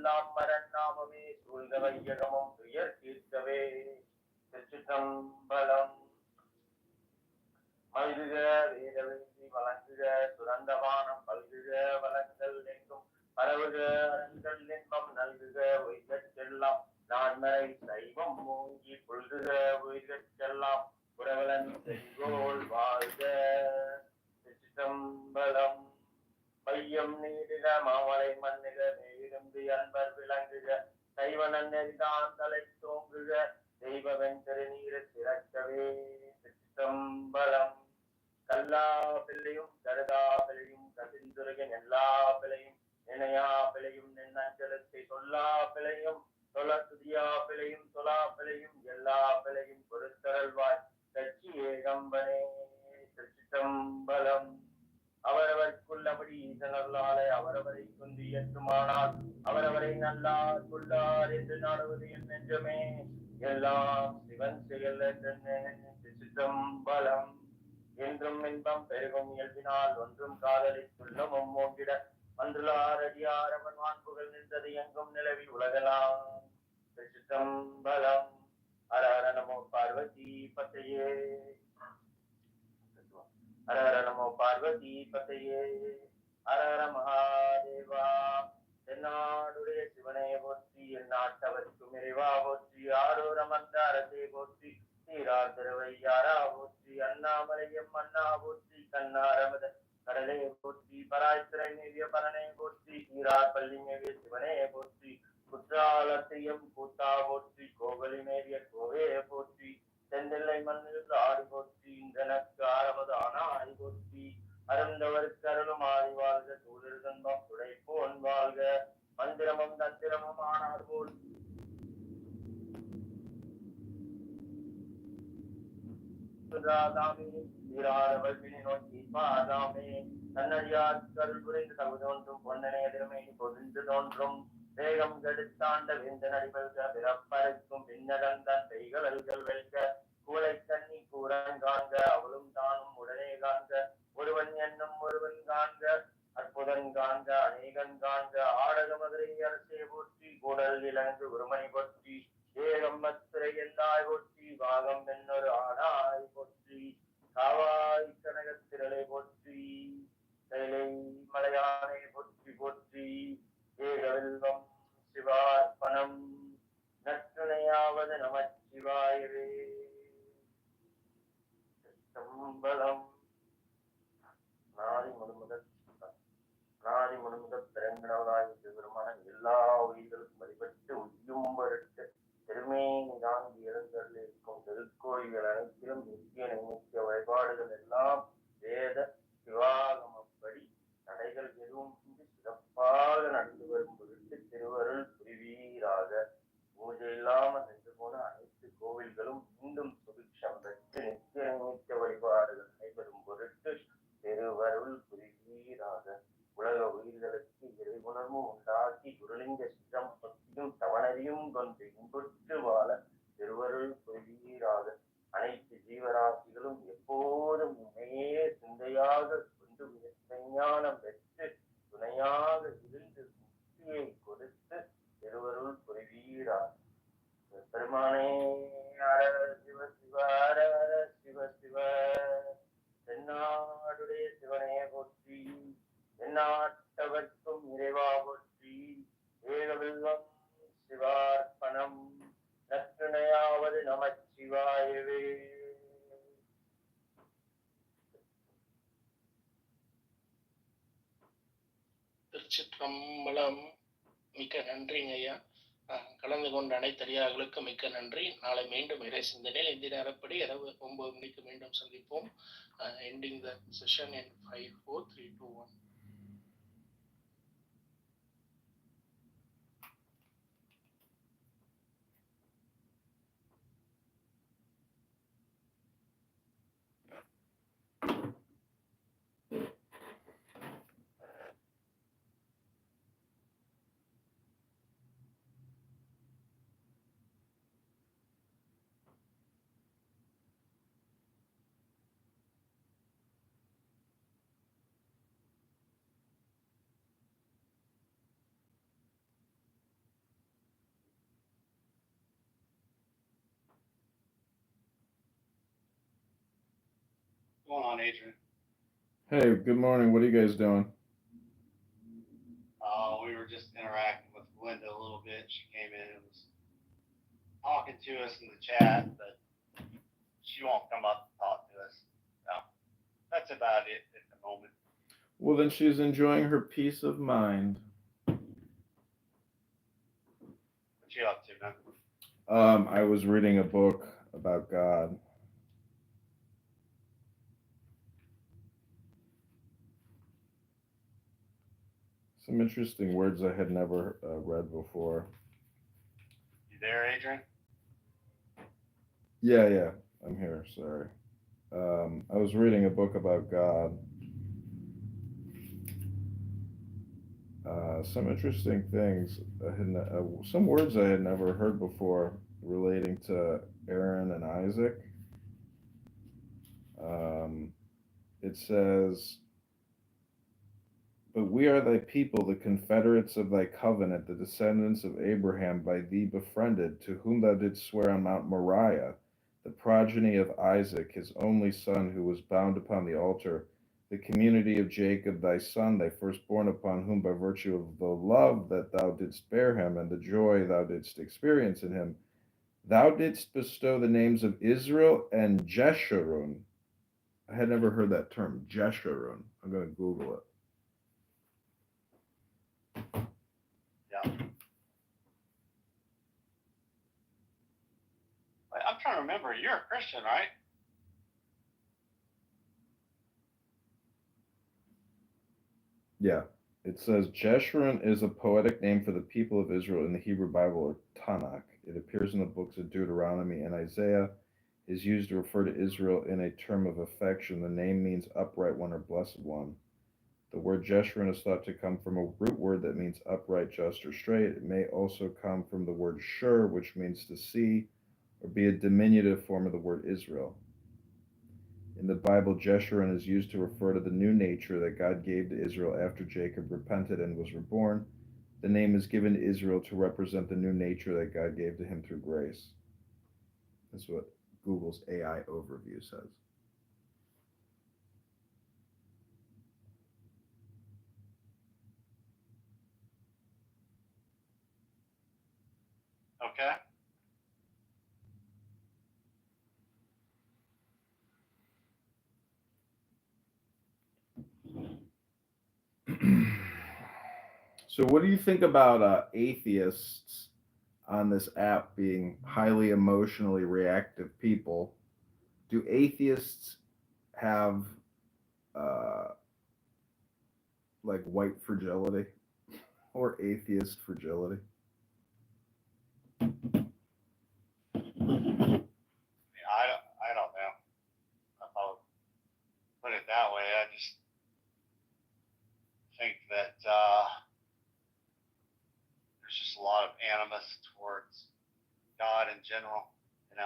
எல்லாம் மரநாமமே சூழ்ந்த வையகமும் துயர் தீர்க்கவே. திருச்சிற்றம்பலம். மல்குக வேதவேதி வழங்குக சுரந்தவானம் பல்குக வளங்கள் எங்கும் பரவுக அரண்கள் இன்பம் நல்குக உயிர்கெல்லாம் நான்மறை சைவம் மூங்கி புல்குக உயிர்கெல்லாம் புரவலன் செங்கோல் வாழ்க. திருச்சிற்றம்பலம். மையம் நீடிக மாமலை மண்ணுக மேலிருந்து அன்பர் விளங்குக சைவனன் நெறிதான் தலை தோங்குக தெய்வவென் திருநீர திறக்கவே. திருச்சிற்றம்பலம். கல்லா பிள்ளையும் கருதா பிள்ளையும் கசிந்துருகின் எல்லா பிள்ளையும் நினையா பிள்ளையும் நின்னஞ்சலத்தை சொல்லா பிள்ளையும் தொல துதியா பிள்ளையும் தொலா பிள்ளையும் எல்லா பிள்ளையும் பொறுத்தரல்வாய் கட்சி ஏகம்பனே. திருச்சிற்றம்பலம். அவரவர்க்குள்ளபடி ஈசனர்களாலே அவரவரை குந்தி எட்டுமானால் அவரவரை நல்லார் கொள்ளார் என்று நாடுவது என் நெஞ்சமே எல்லாம் சிவன் செயல் என்று. திருச்சிற்றம்பலம். என்றும் இன்பம் பெருகும் இயல்பினால் ஒன்றும் காதலித்துள்ளமும் ஓங்கிட மன்றுளார் அடியார் அவன் வான்புகள் நின்றது எங்கும் நிலவி உலகலாம். திருச்சிற்றம்பலம். ஹர ஹர நமோ பார்வதி பதையே. ஹர ஹர நமோ பார்வதி பதையே. ஹர ஹர மகாதேவா. தென்னாடுடைய சிவனை போற்றி எந்நாட்டவர்க்கும் இறைவா போற்றி ஆரூர் அமர்ந்த அரசே போற்றி சீரார் திருவையாரா போற்றி அண்ணாமலையம் அண்ணா போற்றி கண்ணாரமத கடலே போற்றி பராய்த்திரை மேவிய பரனே போற்றி சீரார் பள்ளி மேவிய சிவனே போற்றி குற்றாலத்தையும் கூத்தா போற்றி கோவலி மேவிய கோவே போற்றி தென்னில்லை மண்ணில் ஆடி போற்றி இந்தனக்கு ஆரமது ஆனாய் போற்றி அருந்தவருக்கு அருளும் ஆதி வாழ்க சூழல் தன்பம் துடைப்போன் வாழ்க மந்திரமும் தந்திரமும் ஆனார் போல் நோக்கி பாதாமே தன்னடியார் கருள் புரிந்து தகுதோன்றும் பொன்னனை எதிர்மை பொதிந்து தோன்றும் வேகம் கெடுத்தாண்ட வேந்தன் அடிபல்க பிறப்பருக்கும் பின்னடந்தான் பெய்களல்கள் வெல்க கூளை கண்ணி கூறன் காண்க அவளும் தானும் உடனே காண்க ஒருவன் என்னும் ஒருவன் காண்க அற்புதன் காண்க அநேகன் காண்க ஆடக மதுரை அரசே போற்றி கூடல் இலங்கு ஒருமணி போற்றி ஏகம் மத்துரை எல்லாய் போற்றி பாகம் என்னொரு ஆனாய் போற்றி காவாய் கனகத்திரளை போற்றி கைலை மலையானை போற்றி போற்றி ஏகவில்வம் சிவார்ப்பணம் நற்றுணையாவது நமச்சிவாயவே. சம்பளம். நாடி முழுமுதற் பெருங்கடவுளாய் பெருமான எல்லா உயிர்களுக்கும் வழிபட்டு உய்யும் பொருட்டு திருமேனி தாங்கி எழுந்தருள் இருக்கும் திருக்கோயில்கள் அனைத்திலும் நித்திய நிமித்திய வழிபாடுகள் எல்லாம் வேத சிவாகமப்படி தடைகள் எதுவும் சிறப்பாக நடந்து வரும் பொருட்டு திருவருள் புரிவீராக. பூஜை இல்லாமல் நின்று போன அனைத்து கோவில்களும் மீண்டும் சுபிக்ஷம் பெற்று நித்திய நிமித்திய வழிபாடுகள் நடைபெறும் பொருட்டு திருவருள் புரிவீராக. உலக உயிர்களுக்கு இறைவுணர்வும் உண்டாக்கி குருலிங்க சித்தம் பக்தியும் தவணரையும் கொண்டு இன்புற்று வாழ திருவருள் புரிவீராக. அனைத்து ஜீவராசிகளும் எப்போதும் உண்மையே சிந்தையாக கொண்டு விஞ்ஞானம் பெற்று துணையாக இருந்து முக்தியை கொடுத்து திருவருள் புரிவீராக. பெருமானே ஹர சிவ சிவ ஹர ஹர சிவ சிவ. தென்னாடுடைய சிவனே போற்றி எந்நாட்டவர்க்கும் இறைவா போற்றி ஏகவில்வம் சிவார்ப்பணம் நற்றுணையாவது நமச்சிவாயவே. திருச்சிற்றம்பலம். மிக்க நன்றிங்க ஐயா. கலந்து கொண்ட அனைத்து அடியார்களுக்கு மிக்க நன்றி. நாளை மீண்டும் இறை சிந்தனையில் இந்த நேரப்படி இரவு 9 மணிக்கு மீண்டும் சந்திப்போம். Ending the session in 5 4 3 2 1. going on, Adrian? Hey, good morning. What are you guys doing? We were just interacting with Linda a little bit. She came in and was talking to us in the chat, but she won't come up and talk to us. So that's about it at the moment. Well, then she's enjoying her peace of mind. What you up to, man? I was reading a book about God. Some interesting words I had never read before. You there, Adrian? Yeah, I'm here. Sorry. I was reading a book about God. Some interesting things. Some words I had never heard before relating to Aaron and Isaac. It says, "But we are thy people, the confederates of thy covenant, the descendants of Abraham, by thee befriended, to whom thou didst swear on Mount Moriah, the progeny of Isaac, his only son, who was bound upon the altar, the community of Jacob, thy son, thy firstborn, upon whom, by virtue of the love that thou didst bear him, and the joy thou didst experience in him, thou didst bestow the names of Israel and Jeshurun." I had never heard that term, Jeshurun. I'm going to Google it. Yeah. Wait, I'm trying to remember. You're a Christian, right? Yeah. It says Jeshurun is a poetic name for the people of Israel in the Hebrew Bible or Tanakh. It appears in the books of Deuteronomy and Isaiah. Is used to refer to Israel in a term of affection. The name means upright one or blessed one. The word Jeshurun is thought to come from a root word that means upright, just, or straight. It may also come from the word shur, which means to see, or be a diminutive form of the word Israel. In the Bible, Jeshurun is used to refer to the new nature that God gave to Israel after Jacob repented and was reborn. The name is given to Israel to represent the new nature that God gave to him through grace. That's what Google's AI overview says. Okay. So, what do you think about atheists on this app being highly emotionally reactive people? Do atheists have like white fragility or atheist fragility? I don't know if I'll put it that way. I just think that there's just a lot of animus towards God in general, you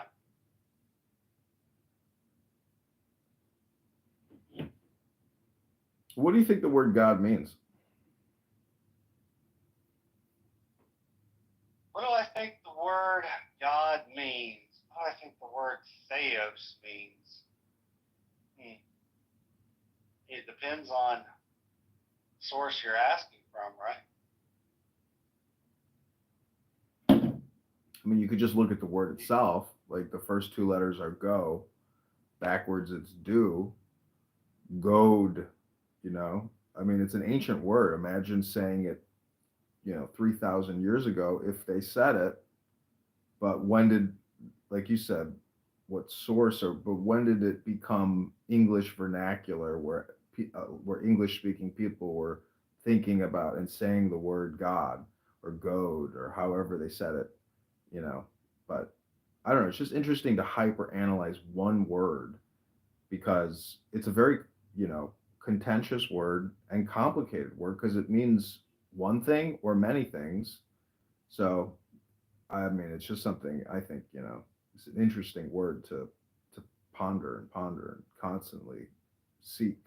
know. What do you think the word God means? What do I think the word God means? What do I think the word theos means? It depends on the source you're asking from, right? I mean, you could just look at the word itself. Like the first two letters are go, backwards it's do, goad, you know? I mean, it's an ancient word. Imagine saying it, 3,000 years ago if they said it. But when did, like you said, what source but when did it become English vernacular where English speaking people were thinking about and saying the word God or goad or however they said it, but I don't know, it's just interesting to hyper analyze one word because it's a very, contentious word and complicated word because it means one thing or many things. So I mean, it's just something I think, it's an interesting word to ponder and constantly seek.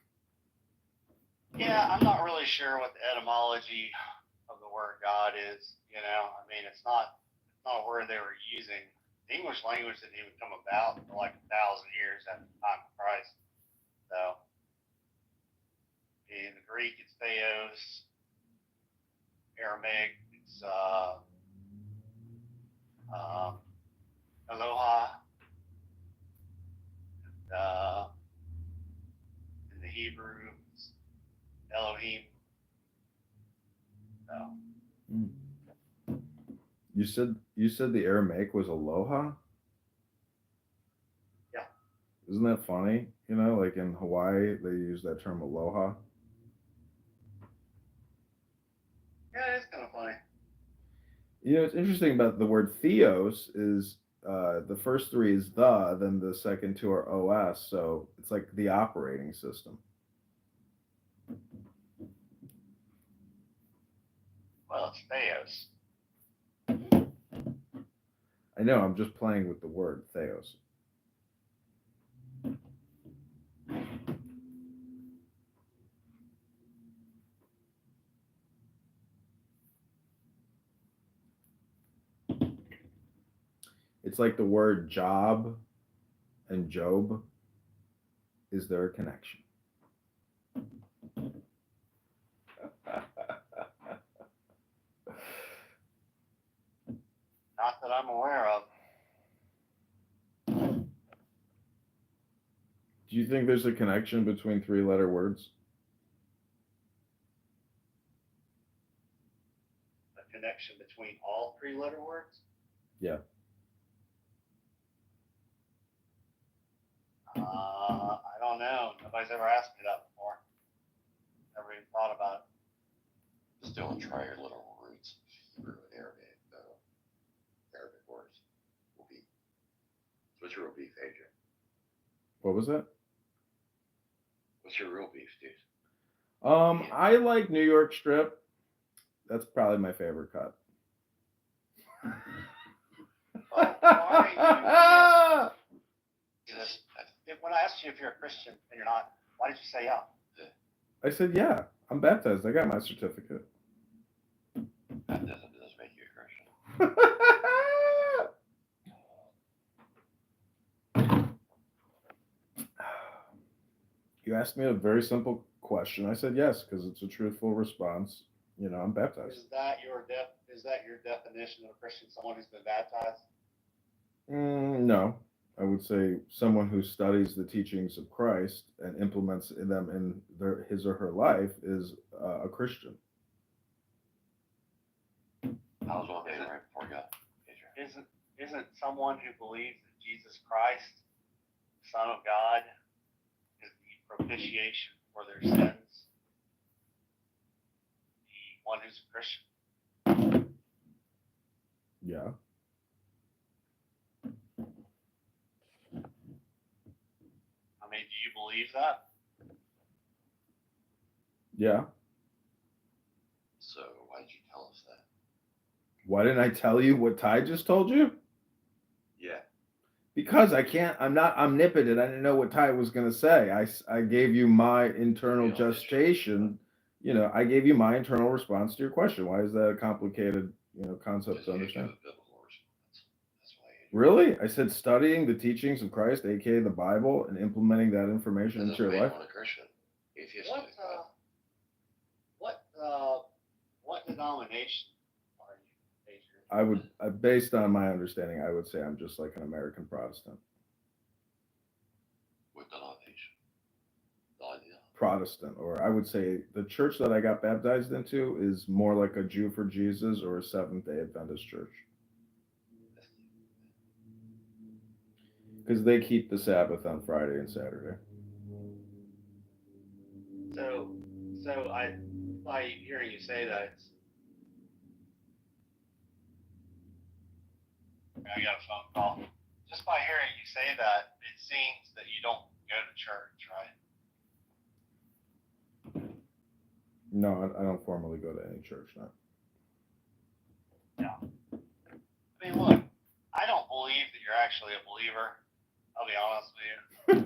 Yeah, I'm not really sure what the etymology of the word God is. I mean, it's not a word they were using. The English language didn't even come about for like 1,000 years after the time of Christ. So So, in the Greek, it's theos. Aramaic, it's aloha. In the Hebrew, it's Elohim. So, You said the Aramaic was aloha? Yeah. Isn't that funny? You know, like in Hawaii, they use that term aloha. yeah, it's kind of funny. You know, what's interesting about the word theos is the first three is the, then the second two are os, so it's like the operating system. Well, it's theos. I know, I'm just playing with the word theos. It's like the word job and Job. Is there a connection? Not that I'm aware of. Do you think there's a connection between three-letter words? A connection between all three-letter words? Yeah. I don't know. Nobody's ever asked me that before. Never even thought about it. Still in triliteral roots, Hebrew and Arabic words will be. What's your real beef, AJ? What was that? What's your real beef, dude? I like New York strip. That's probably my favorite cut. Oh, why Just, when I asked you if you're a Christian and you're not, why did you say yeah? I said, yeah, I'm baptized. I got my certificate. that doesn't make you a Christian. You asked me a very simple question. I said yes because it's a truthful response. You know, I'm baptized. Is that your definition of a Christian? Someone who's been baptized? No, I would say someone who studies the teachings of Christ and implements them in his or her life is a Christian. I was one day right before God. Isn't someone who believes that Jesus Christ, Son of God, is the propitiation for their sins, the one who's a Christian? Yeah. I mean, do you believe that? Yeah. So why did you tell us that? Why didn't I tell you what Ty just told you? Yeah. Because I'm not omnipotent. I didn't know what Ty was going to say. I gave you my internal gestation. You know, I gave you my internal response to your question. Why is that a complicated, concept to understand? That's why. Really? I said studying the teachings of Christ, aka the Bible, and implementing that information into your life. A Christian, atheist. What denomination are you, Adrian? Based on my understanding, I would say I'm just like an American Protestant. What denomination? No idea. Protestant, or I would say the church that I got baptized into is more like a Jew for Jesus or a Seventh-day Adventist church. Because they keep the Sabbath on Friday and Saturday. So by hearing you say that, I got a phone call. Just by hearing you say that, it seems that you don't go to church, right? No, I don't formally go to any church now. Yeah. I mean, look, I don't believe that you're actually a believer. I'll be honest with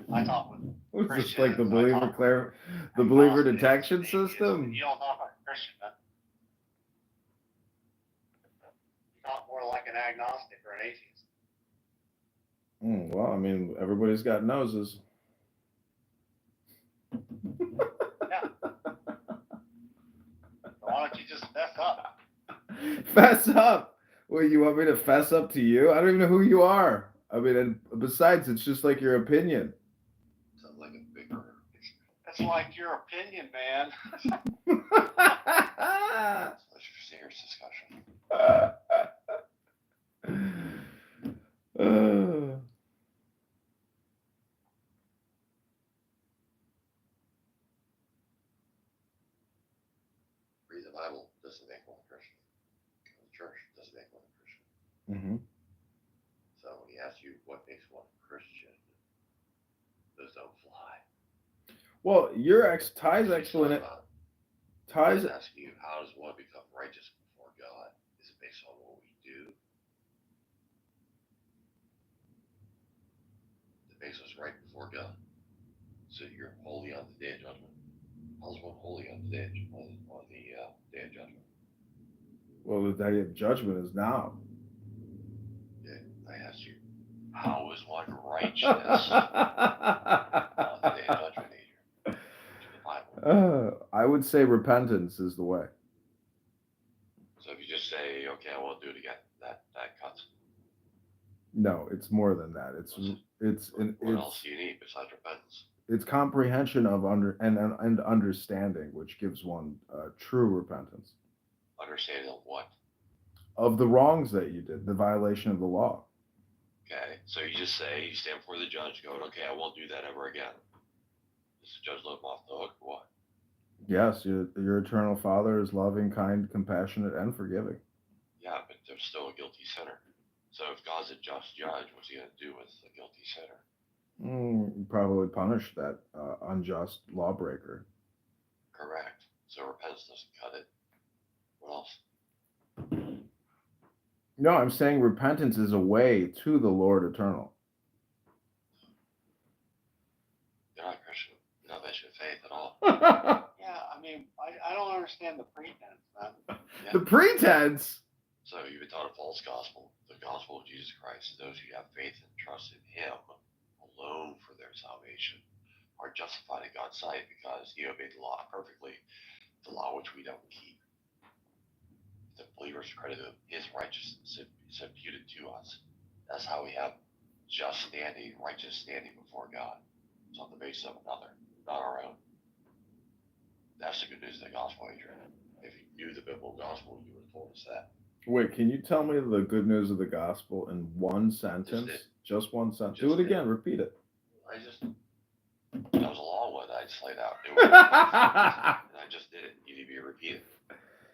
you. I talk with What's this, Christians. like the believer detection system? You don't talk like a Christian, man. You talk more like an agnostic or an atheist. Well, I mean, everybody's got noses. you just fess up? Fess up. Well, you want me to fess up to you? I don't even know who you are. I mean, and besides, it's just like your opinion. Sounds like a bigger. It's like your opinion, man. That's a serious discussion. Read the Bible doesn't make one Christian. The church doesn't make one Christian. Mm-hmm. So when he asks you what makes one Christian, those don't fly. Well, Ty's explanation. Ty's asking you, how does one become righteous before God? Is it based on what we do? That makes us right before God. So you're holy on the day of judgment. How's one holy on the day of judgment? Well, the day of judgment is now. Yeah, I asked you, how is one righteous on the day of judgment, Adrian? To the Bible. I would say repentance is the way. So if you just say, okay, I won't do it again, that cuts. No, it's more than that. What else do you need besides repentance? It's comprehension of and understanding, which gives one true repentance. Understanding of what? Of the wrongs that you did, the violation of the law. Okay, so you just say, you stand before the judge going, okay, I won't do that ever again. Does the judge let him off the hook or what? Yes, your eternal Father is loving, kind, compassionate, and forgiving. Yeah, but there's still a guilty sinner. So if God's a just judge, what's he going to do with the guilty sinner? Probably punish that unjust lawbreaker. Correct. So repentance doesn't cut it. What else? No, I'm saying repentance is a way to the Lord eternal. You're not Christian. You're not mentioning faith at all. Yeah, I mean, I don't understand the pretense, man. Yeah. The pretense? So you've been taught a false gospel. The gospel of Jesus Christ. Those who have faith and trust in him alone for their salvation are justified in God's sight because he obeyed the law perfectly, the law which we don't keep. The believers credited his righteousness is imputed to us. That's how we have just standing, righteous standing before God. It's on the basis of another, not our own. That's the good news of the gospel, Adrian. If you knew the biblical gospel, you would have told us that. Wait, can you tell me the good news of the gospel in one sentence? Just one sentence. Do it again. Repeat it. That was a long one I just laid out. And I just did it. You need me to repeat it.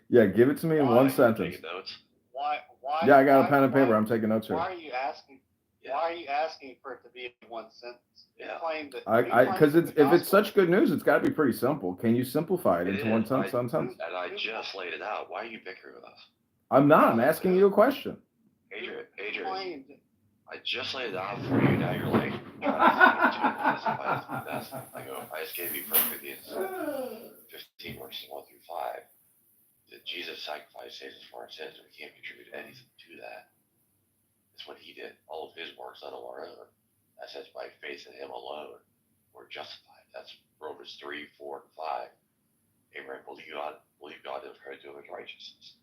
Yeah, give it to me in one sentence. Taking notes? Why? Yeah, I got a pen and paper. I'm taking notes here. Why are you asking? Yeah. Why are you asking for it to be in one sentence? Yeah. Because if it's such good news, it's got to be pretty simple. Can you simplify it into one sentence? And I just laid it out. Why are you bickering with us? I'm not. I'm asking you a question. Adrian, I just laid it out for you. Now you're like, I go, I just gave you 1 Corinthians 15 verses 1 through 5. That Jesus sacrificed saves us for our sins, and we can't contribute anything to that. It's what he did. All of his works, not of our own. That says by faith in him alone, we're justified. That's Romans 3, 4, and 5. Abraham believe God is credited to him as righteousness.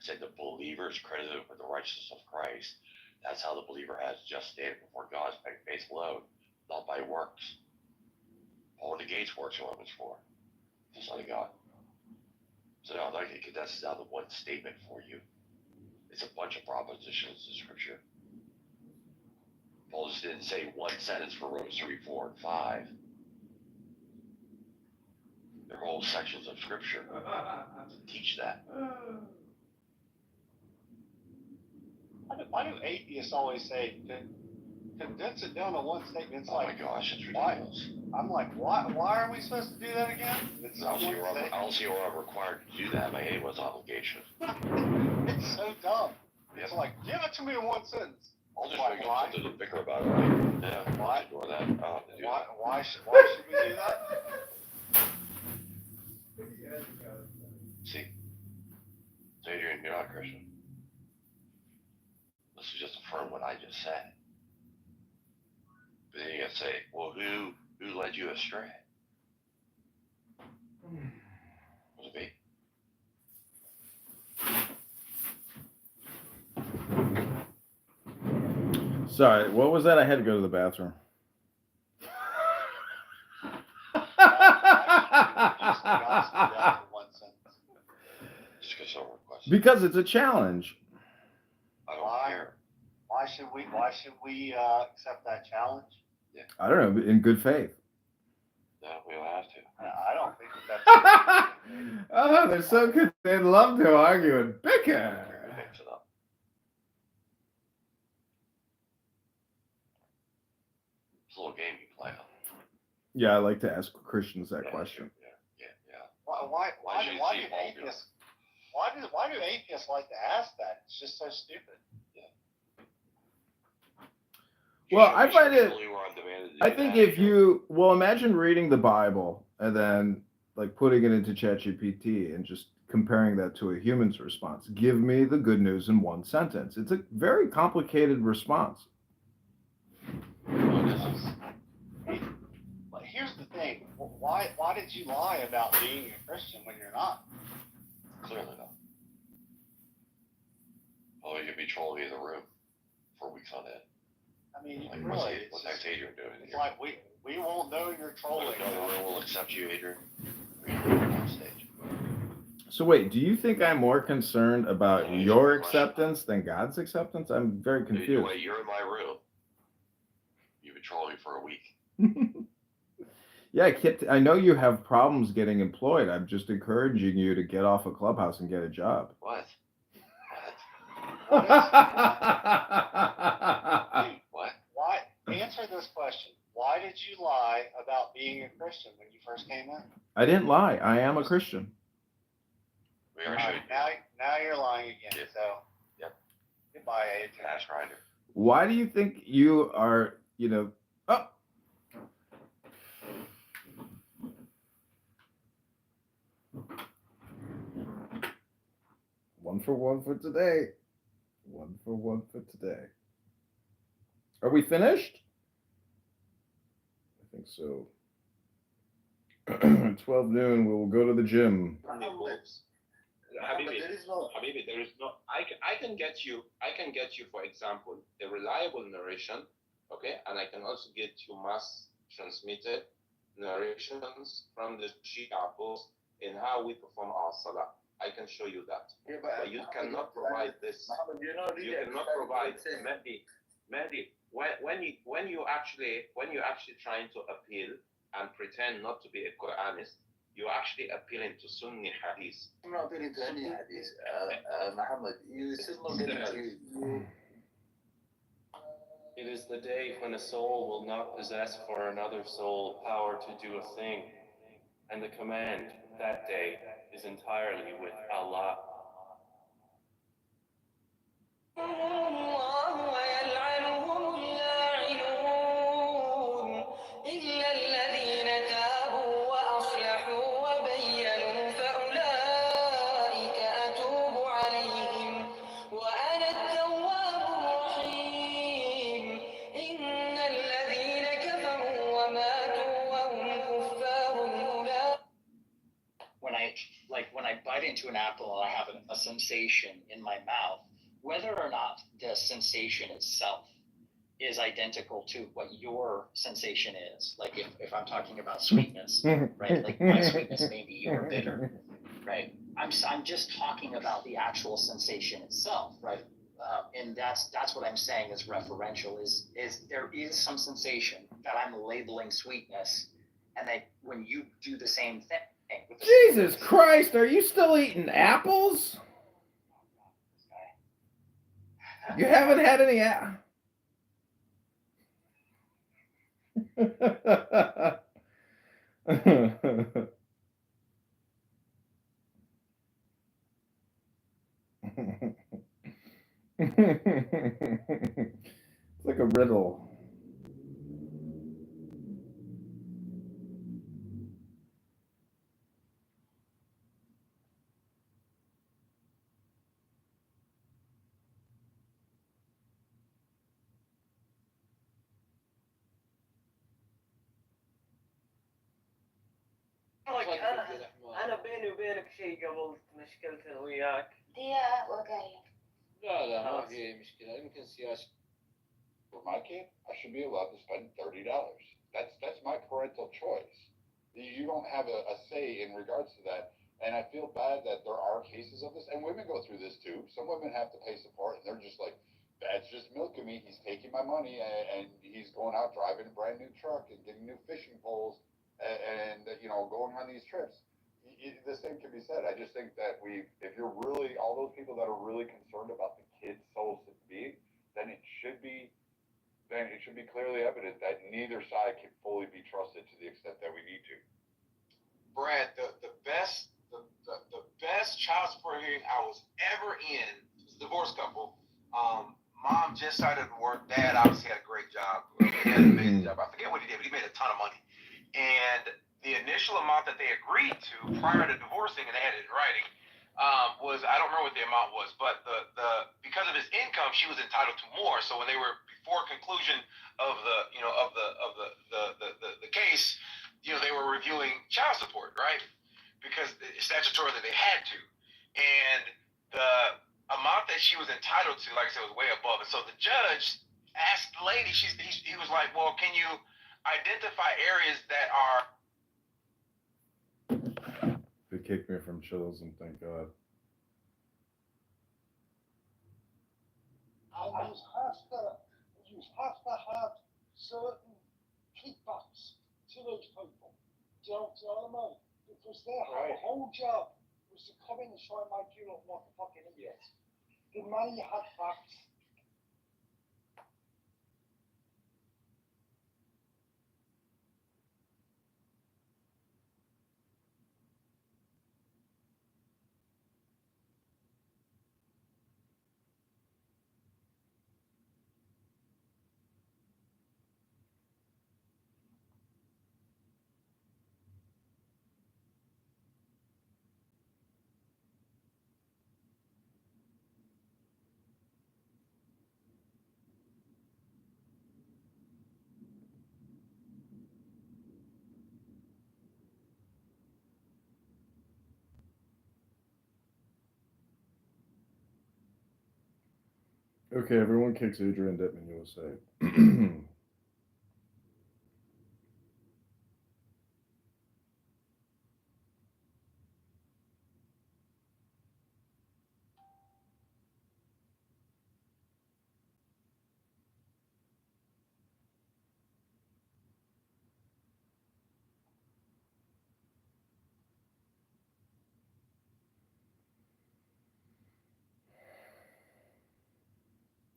I said the believer is credited with the righteousness of Christ. That's how the believer has just standing before God by faith alone, not by works. Paul negates works in Romans 4. The Son of God. So now I'm not going to condense it down to one statement for you. It's a bunch of propositions in Scripture. Paul just didn't say one sentence for Romans 3, 4, and 5. They're whole sections of Scripture to teach that. Why do atheists always say condense it down to one statement? It's My gosh, it's ridiculous. I'm like, why are we supposed to do that again? I don't see where I'm required to do that by anyone's obligation. It's so dumb. Yep. It's like, give it to me in one sentence. I'll just make up something to bicker about it. Right? Yeah, why? Ignore that. Why should we do that? See? So Adrian, you're not a Christian. This is just affirm what I just said. But then you gotta say, well, who led you astray? Was it me? Sorry, what was that? I had to go to the bathroom. Just because someone requested. Because it's a challenge. I don't care. Why should we accept that challenge? I don't know, in good faith. No, we don't have to. I don't think that's. Oh, they're so good. They'd love to argue and bicker. Mix it up. It's a little game you play on. Yeah, I like to ask Christians that question. Yeah. Why do atheists like to ask that? It's just so stupid. Well, I find it. Really were on demand to do I think that. if you, well, imagine reading the Bible and then like putting it into ChatGPT and just comparing that to a human's response. Give me the good news in one sentence. It's a very complicated response. But here's the thing: why did you lie about being a Christian when you're not? Clearly not. Oh, you could be trolling me in the room for weeks on end. I mean, Like, really, what's Adrian doing it's here? like we won't know you're trolling. No one will accept you, Adrian. You're on stage. So wait, do you think I'm more concerned about Yeah, your that's a question. acceptance than God's acceptance? I'm very Dude, confused. wait, you're in my room. You've been trolling me for a week. Yeah, Kit, I know you have problems getting employed. I'm just encouraging you to get off a Clubhouse and get a job. What? What? What? Why? Answer this question. Why did you lie about being a Christian when you first came in? I didn't lie. I am a Christian. We All are right, shooting. now you're lying again. Yep. So. Yep. Goodbye, Adrian. Cash grinder. Why do you think you are, oh. One for today. One for today. Are we finished? I think so. 12 noon, we will go to the gym. Habibi, there is no. I can get you. For example, the reliable narration, okay, and I can also get you mass transmitted narrations from the Shia books in how we perform our salah. I can show you that. Yeah, But you cannot provide this. You cannot provide Mehdi. When you actually trying to appeal and pretend not to be a Quranist, you're actually appealing to Sunni hadith. I'm not appealing to any hadith, Muhammad. You still not getting to. It is the day when a soul will not possess for another soul power to do a thing, and the command that day is entirely with Allah. When I bite into an apple, I have a sensation in my mouth. Whether or not the sensation itself is identical to what your sensation is, like if I'm talking about sweetness, right? Like my sweetness may be your bitter, right? I'm just talking about the actual sensation itself, right? And that's what I'm saying is referential. Is there is some sensation that I'm labeling sweetness, and that when you do the same thing. Jesus Christ, are you still eating apples? You haven't had any It's like a riddle. أنا بيني وبينك شيء قبل مشكلتي وياك. دقيقة وجاية. لا ما في أي مشكلة، يمكن سياسة for my kid, I should be allowed to spend $30. That's my parental choice. You don't have a say in regards to that. And I feel bad that there are cases of this, and women go through this too. Some women have to pay support, and they're just like, that's just milking me. He's taking my money, and he's going out driving a brand new truck and getting new fishing poles, and going on these trips. The same can be said. I just think that if you're really all those people that are really concerned about the kids' souls being, then it should be clearly evident that neither side can fully be trusted to the extent that we need to. Brad, the best child support hearing I was ever in was a divorced couple. Mom just started work. Dad obviously had a great job. He had an amazing job. I forget what he did, but he made a ton of money. And the initial amount that they agreed to prior to divorcing, and they had it in writing, was, I don't remember what the amount was, but the because of his income, she was entitled to more. So when they were before conclusion of the case, they were reviewing child support, right? Because statutorily they had to, and the amount that she was entitled to, like I said, was way above it. So the judge asked the lady, he was like, well, can you identify areas that are... They kicked me from chills, and thank God. And you have to have certain kickbacks to those people. Do you know what I mean? Because their whole job was to come in and try and make you look like a fucking idiot. The money had facts. Okay, everyone kicks Adrian Dittman, USA.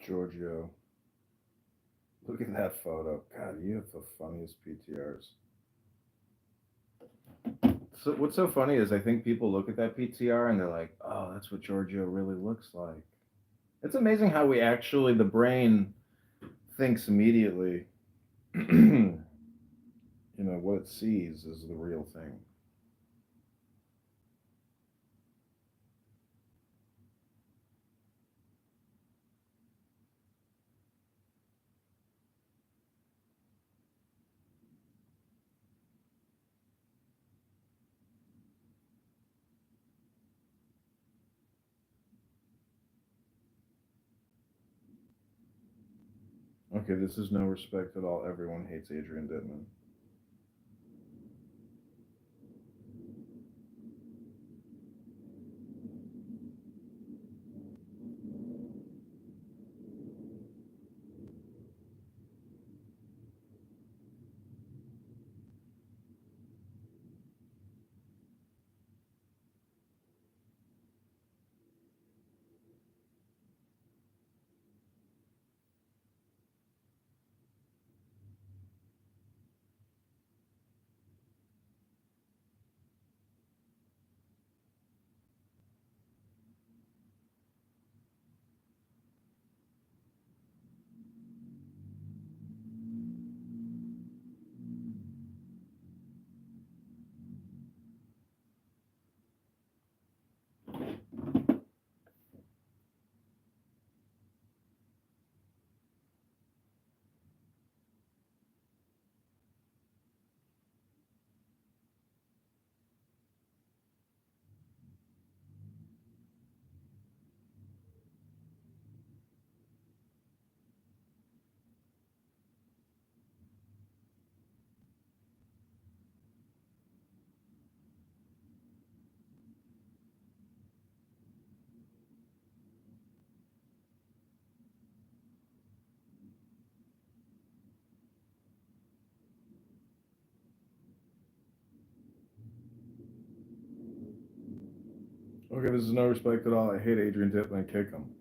Giorgio. Look at that photo. God, you have the funniest PTRs. So what's so funny is I think people look at that PTR and they're like, oh, that's what Giorgio really looks like. It's amazing how the brain thinks immediately, what it sees is the real thing. Okay, this is no respect at all. Everyone hates Adrian Dittman. Okay, this is no respect at all. I hate Adrian Titman. Kick him.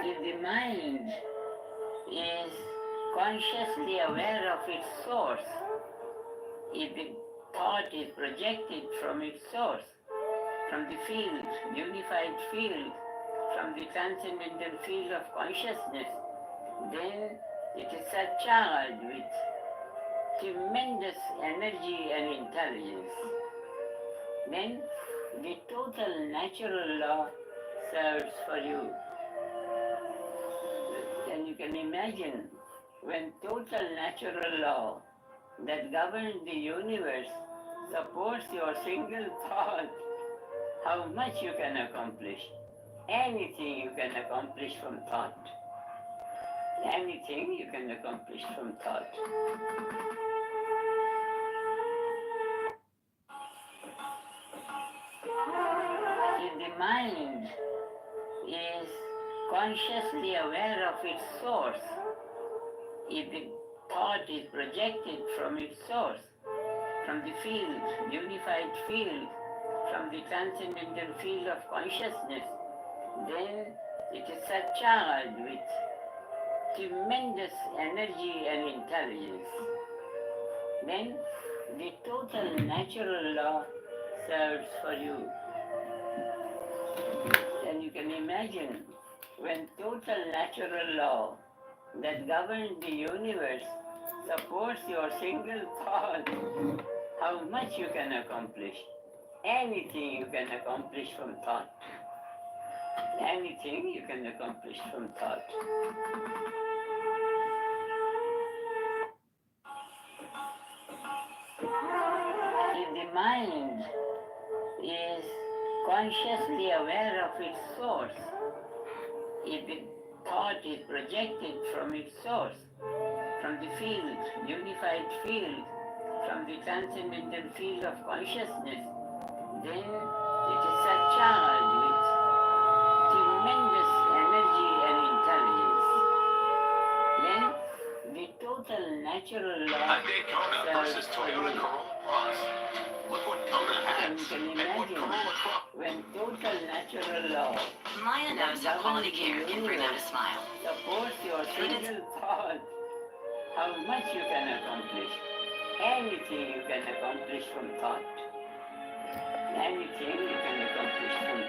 If the mind is consciously aware of its source, if the thought is projected from its source, from the field, unified field, from the transcendental field of consciousness, then it is a child with tremendous energy and intelligence. Then the total natural law serves for you. And you can imagine when total natural law that governs the universe supports your single thought, how much you can accomplish. Anything you can accomplish from thought. Anything you can accomplish from thought. If the mind is consciously aware of its source, if the thought is projected from its source, from the field, unified field, from the transcendental field of consciousness, then it is a child with tremendous energy and intelligence. Then the total natural law serves for you. And you can imagine when total natural law that governs the universe supports your single thought, how much you can accomplish. Anything you can accomplish from thought. Anything you can accomplish from thought. If the mind is consciously aware of its source, if the thought is projected from its source, from the field, unified field, from the transcendental field of consciousness, then it is a child with tremendous energy and intelligence. Then the total natural law serves for you. And you can imagine when total natural law Maya knows how quality care can bring out a smile. supports your single thought, how much you can accomplish. Anything you can accomplish from thought. Anything you can accomplish from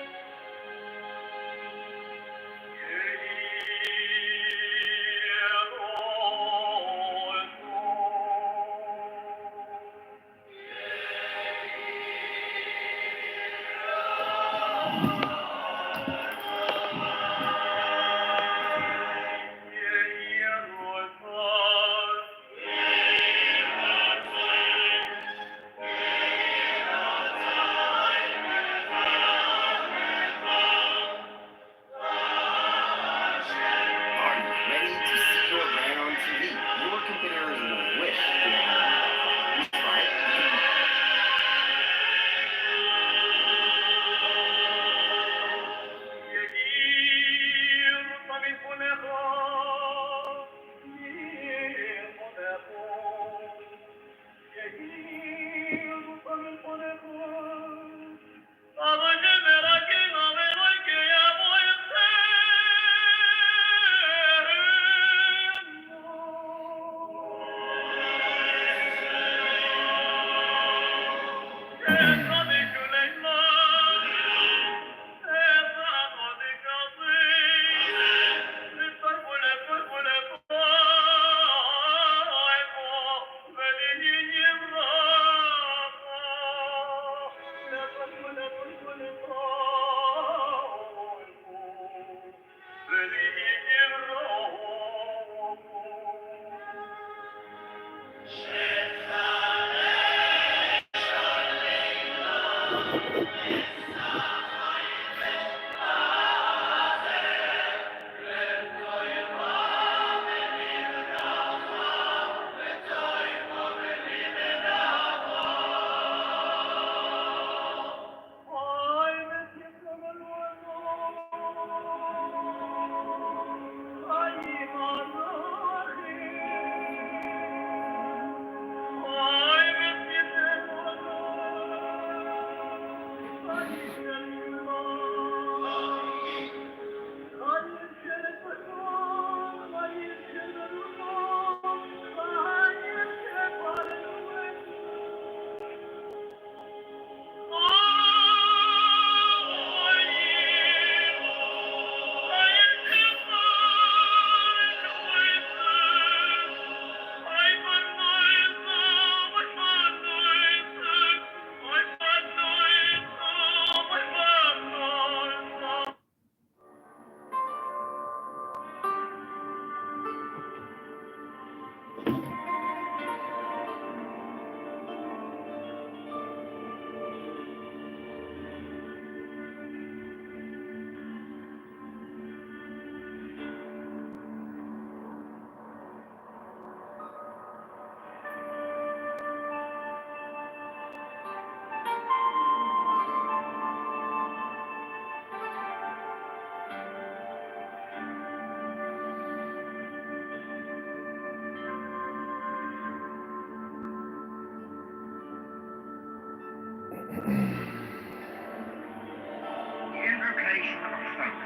Invocation of faith.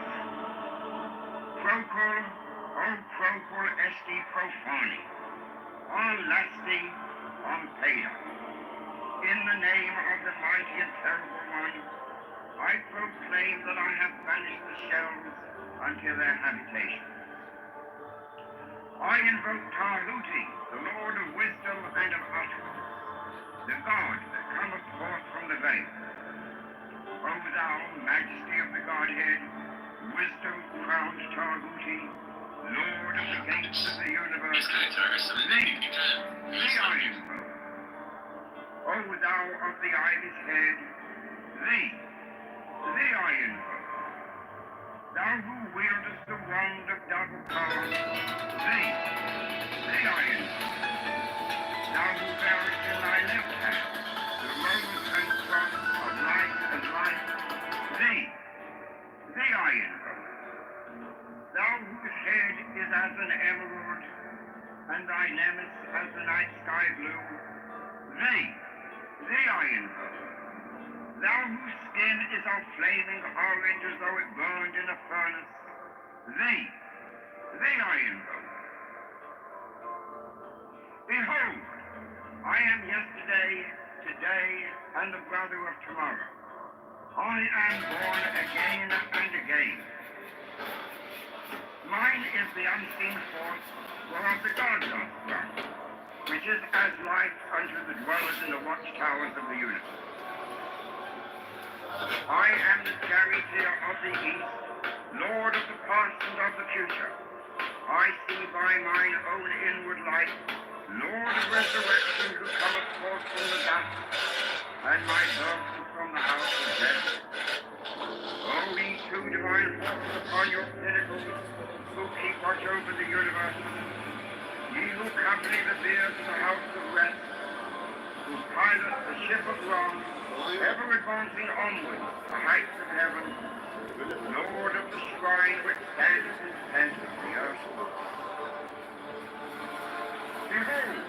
Procul, o procul esti profani, on lasti, on peda. In the name of the mighty and terrible one, I proclaim that I have banished the shells unto their habitation. I invoke Tahuti, the Lord of wisdom and of utterance, the God that cometh forth from the veil. O thou, majesty of the Godhead, wisdom crowned Tahuti, Lord of the gates of the universe, thee I invoke. O thou of the ivy's head, thee I invoke. Thou who wieldest the wand of double power, thee I invoke. Thou who bearest in thy left hand the rose and cross of life and life, thee I invoke. Thou whose head is as an emerald, and thy nemes as the night sky blue, thee I invoke. Thou whose skin is of flaming orange as though it burned in a furnace, thee I invoke. Behold, I am yesterday, today, and the brother of tomorrow. I am born again and again. Mine is the unseen force whereof the gods are sprung, which is as light unto the dwellers in the watchtowers of the universe. I am the charioteer of the east, lord of the past and of the future. I see by mine own inward light, Lord of resurrection, who cometh forth from the dust, and my birth from the house of death. O ye two divine forces upon your pinnacles, who keep watch over the universe, ye who accompany the bier to the house of rest, who pilot the ship of wrong, ever advancing onward the heights of heaven, Lord of the shrine which stands in the tent of the earth. Behold,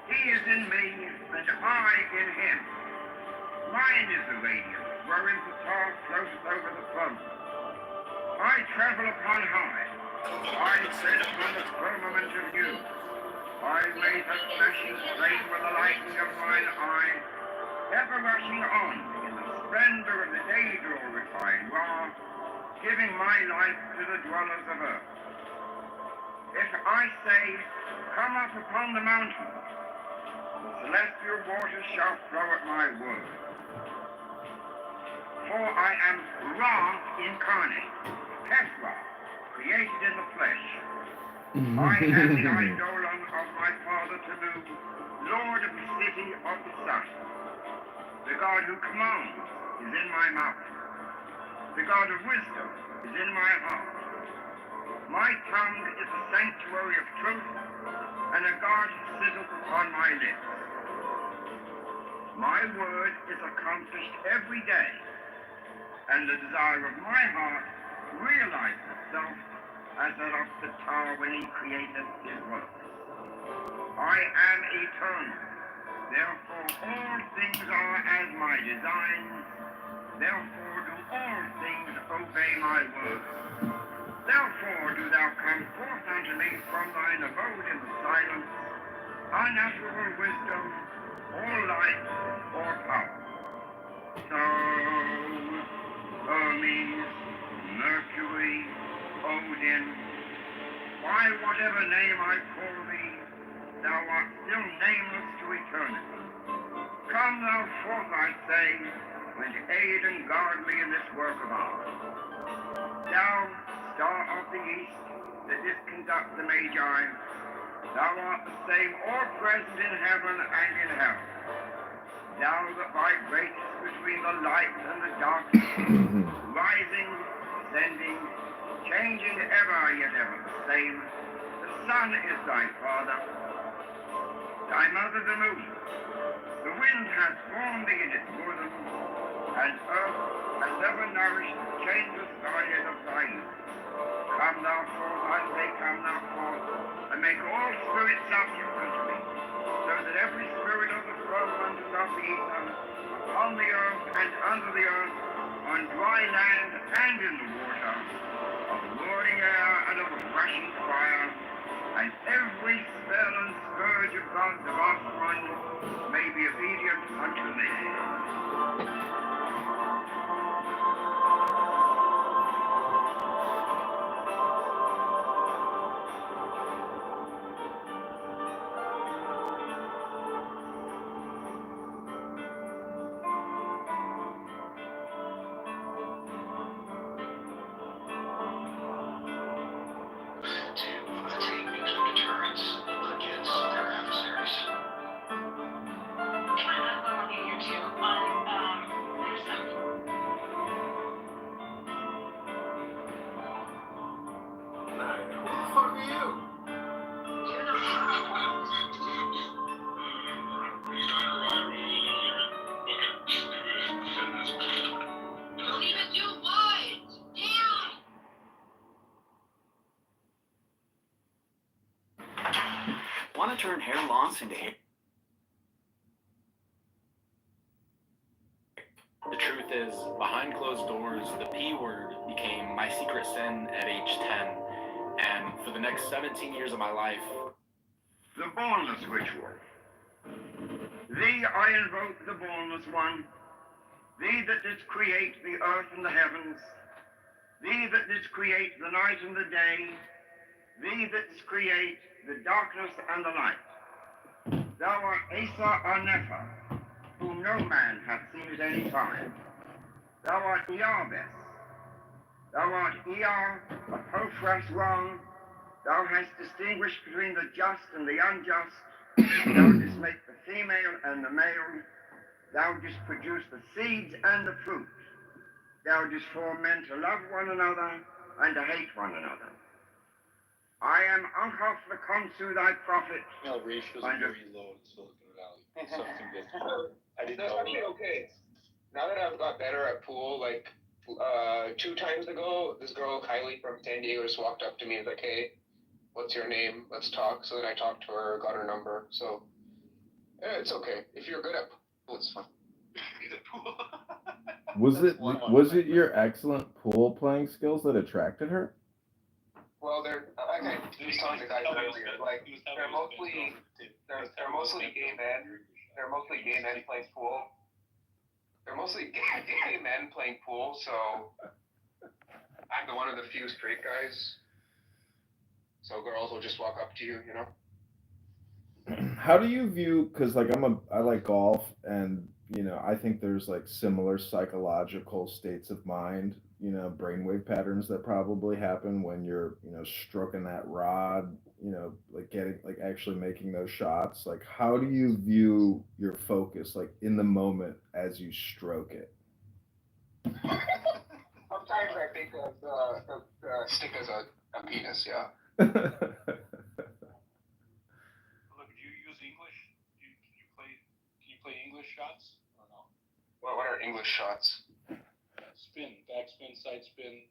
he is in me, and I in him. Mine is the radiance, wherein the star floats over the throne. I travel upon high. I tread upon the firmament of dew. I raise a flashing flame with the lightning of mine eye, ever rushing on in the splendor of the day glorified Ra, giving my life to the dwellers of earth. If I say, come up upon the mountain, the celestial waters shall flow at my word. For I am Ra incarnate, Tesla, created in the flesh. I am the eidolon of my father Tamu, Lord of the city of the sun. The God who commands is in my mouth. The God of wisdom is in my heart. My tongue is a sanctuary of truth, and a guard sitteth upon my lips. My word is accomplished every day, and the desire of my heart realizes itself as that of the tower when he created his work. I am eternal, therefore all things are as my designs, therefore do all things obey my word. Therefore do thou come forth unto me from thine abode in the silence, unnatural wisdom, or light, or power. So, Hermes, Mercury, Odin, by whatever name I call thee, thou art still nameless to eternity. Come thou forth, I say, and aid and guard me in this work of ours. Thou, star of the east, that didst conduct the Magi, thou art the same all present in heaven and in hell. Thou that vibrates between the light and the darkness, rising, descending, changing ever, yet ever the same. The sun is thy father, thy mother the moon. The wind hath formed thee in its bosom, and earth has ever nourished the changeless guardian of thy youth. Come thou forth, I say, come thou forth, and make all spirits subject unto me, so that every spirit of the firmament and of the ether, upon the earth and under the earth, on dry land and in the water, of roaring air and of rushing fire, and every spell and scourge of God's vast one may be obedient unto me. Want to turn hair loss into hair? The truth is, behind closed doors, the P word became my secret sin at age 10. And for the next 17 years of my life, the bornless ritual. Thee I invoke, the bornless one, thee that didst create the earth and the heavens, thee that didst create the night and the day, thee that didst create the darkness and the light. Thou art Asa or Nepha, whom no man hath seen at any time. Thou art Earbes. Thou art Ear, a Hophras wrong. Thou hast distinguished between the just and the unjust. Thou didst make the female and the male. Thou didst produce the seeds and the fruit. Thou didst form men to love one another and to hate one another. I am Unhof the Konsu, thy prophet. No, Reach was very low in Silicon Valley. Something good. I didn't know. Actually, okay. Now that I've got better at pool, like 2 times ago, this girl Kylie from San Diego just walked up to me and was like, "Hey, what's your name? Let's talk." So then I talked to her, got her number. So yeah, it's okay. If you're good at pool, it's fun. Good at pool. Was it your excellent pool playing skills that attracted her? Well, they're like I was telling the guys earlier, like they're mostly gay men. They're mostly gay men playing pool. They're mostly gay men playing pool, so I'm the one of the few straight guys. So girls will just walk up to you, you know. How do you view? Because like I like golf, and I think there's like similar psychological states of mind, brainwave patterns that probably happen when you're stroking that rod, like getting like actually making those shots, like how do you view your focus, like in the moment as you stroke it? Sometimes I think of the stick as a penis, yeah. Look, do you use English? Can you play English shots or no? What are English shots? Spin, backspin, side spin.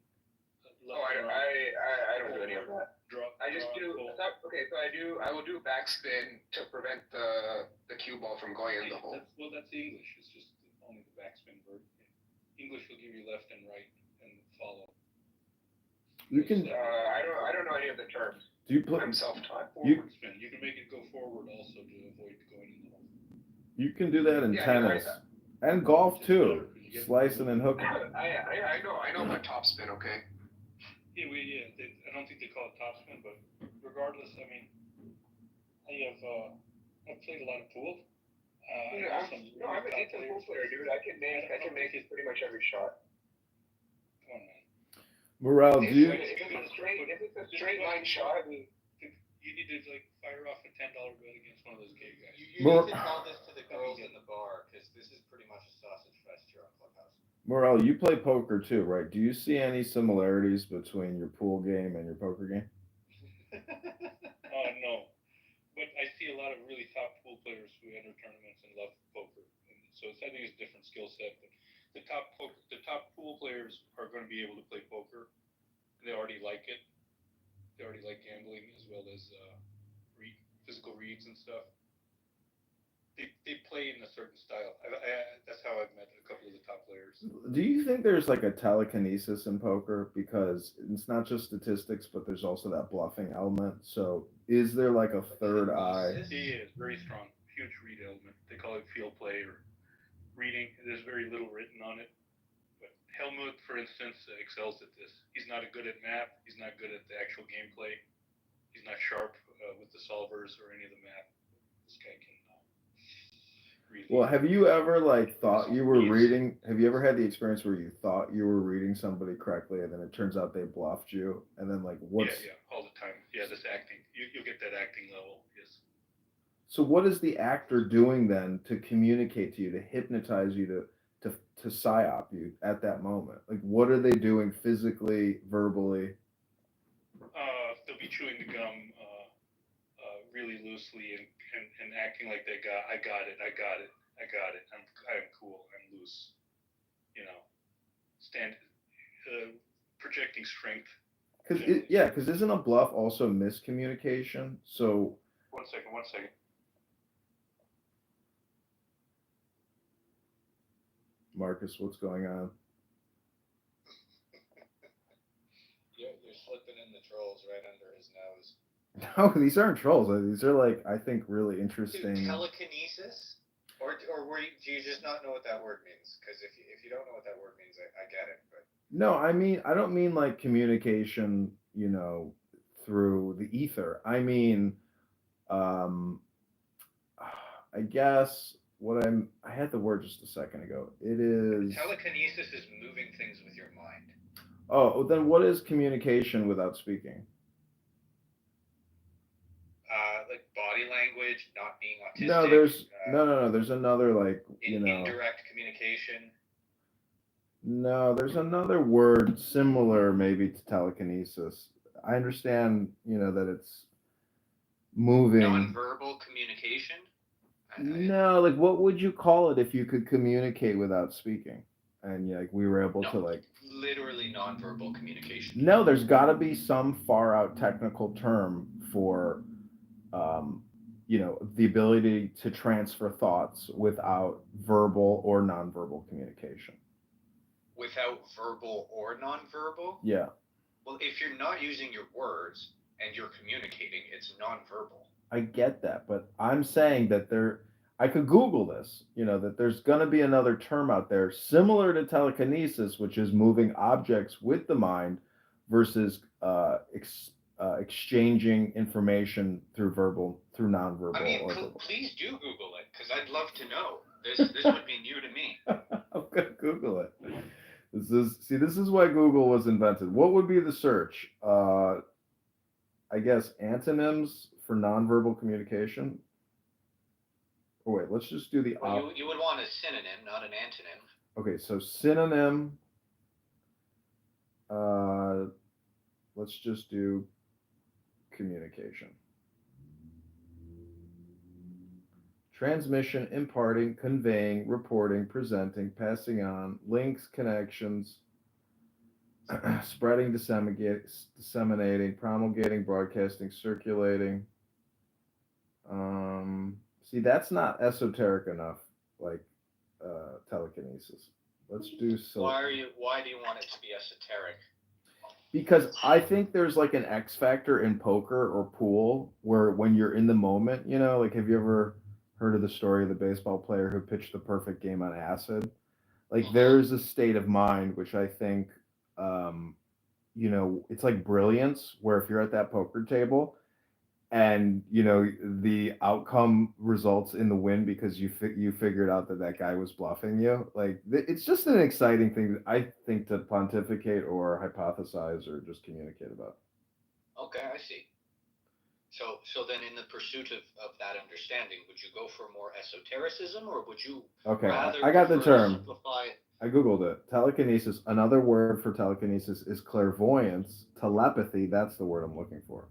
I don't do any of that. I just do. Pull. Okay, so I will do backspin to prevent the cue ball from going in the hole. That's the English. It's just only the backspin verb. English will give you left and right and follow. You can. I don't know any of the terms. Do you play? I'm self-taught. Forward spin. You can make it go forward also to avoid going in the hole. You can do that in tennis and golf too. Slicing and hooking. I know about top spin. Okay. Yeah, I don't think they call it top spin, but regardless, I mean, I've played a lot of pool. I'm a decent pool player, dude. I can make it pretty much every shot. Come on, man. Morale, do you? If it's a straight line shot, you need to like fire off a $10 bet against one of those gay guys. You need to tell this to the girls in the bar because this is pretty much a sausage fest here on Clubhouse. Morale, you play poker too, right? Do you see any similarities between your pool game and your poker game? No, but I see a lot of really top pool players who enter tournaments and love poker, and so I think it's a different skill set. But the top pool players are going to be able to play poker. They already like it. They already like gambling as well as physical reads and stuff. They play in a certain style. That's how I've met a couple of the top players. Do you think there's like a telekinesis in poker? Because it's not just statistics, but there's also that bluffing element. So is there like a third eye? He is very strong, huge read element. They call it field play or reading. There's very little written on it. But Helmut, for instance, excels at this. He's not good at math. He's not good at the actual gameplay. He's not sharp with the solvers or any of the math. This guy can. Well, have you ever like thought you were reading? Have you ever had the experience where you thought you were reading somebody correctly, and then it turns out they bluffed you, and then like what's? Yeah, all the time. Yeah, this acting. You'll get that acting level. Yes. So what is the actor doing then to communicate to you, to hypnotize you, to psyop you at that moment? Like, what are they doing physically, verbally? They'll be chewing the gum really loosely and acting like I got it. I'm cool. I'm loose. You know, projecting strength. Because isn't a bluff also miscommunication? So. One second. Marcus, what's going on? You're slipping in the trolls right under his nose. No, these aren't trolls. These are like, I think, really interesting. Telekinesis? Or do you just not know what that word means? Because if you don't know what that word means, I get it. But no, I don't mean like communication, you know, through the ether. I mean, I guess I had the word just a second ago. It is. Telekinesis is moving things with your mind. Oh, then what is communication without speaking? Like body language, not being autistic. No, there's no. There's another like indirect communication. No, there's another word similar maybe to telekinesis. I understand, you know, that it's moving. Nonverbal communication. No, like what would you call it if you could communicate without speaking, and like we were able to like. Literally nonverbal communication. No, there's got to be some far out technical term for. You know, the ability to transfer thoughts without verbal or nonverbal communication. Without verbal or nonverbal? Yeah. Well, if you're not using your words and you're communicating, it's nonverbal. I get that, but I'm saying that I could Google this, you know, that there's going to be another term out there similar to telekinesis, which is moving objects with the mind versus exchanging information through nonverbal. I mean, please do Google it, because I'd love to know. This would be new to me. I'm gonna Google it. This is why Google was invented. What would be the search? I guess antonyms for nonverbal communication. Oh wait, let's just do the. Well, you would want a synonym, not an antonym. Okay, so synonym. Let's just do communication. Transmission, imparting, conveying, reporting, presenting, passing on, links, connections, spreading, disseminating, promulgating, broadcasting, circulating. See, that's not esoteric enough, like telekinesis. Let's do so. Why do you want it to be esoteric? Because I think there's like an X factor in poker or pool where when you're in the moment, you know, like have you ever heard of the story of the baseball player who pitched the perfect game on acid? Like there's a state of mind which I think, you know, it's like brilliance where if you're at that poker table and you know the outcome results in the win because you figured out that guy was bluffing you, like it's just an exciting thing I think to pontificate or hypothesize or just communicate about. Okay, I see. So then in the pursuit of that understanding, would you go for more esotericism or would you I got the term. Simplify it? I googled it. Telekinesis, another word for telekinesis is clairvoyance. Telepathy, that's the word I'm looking for.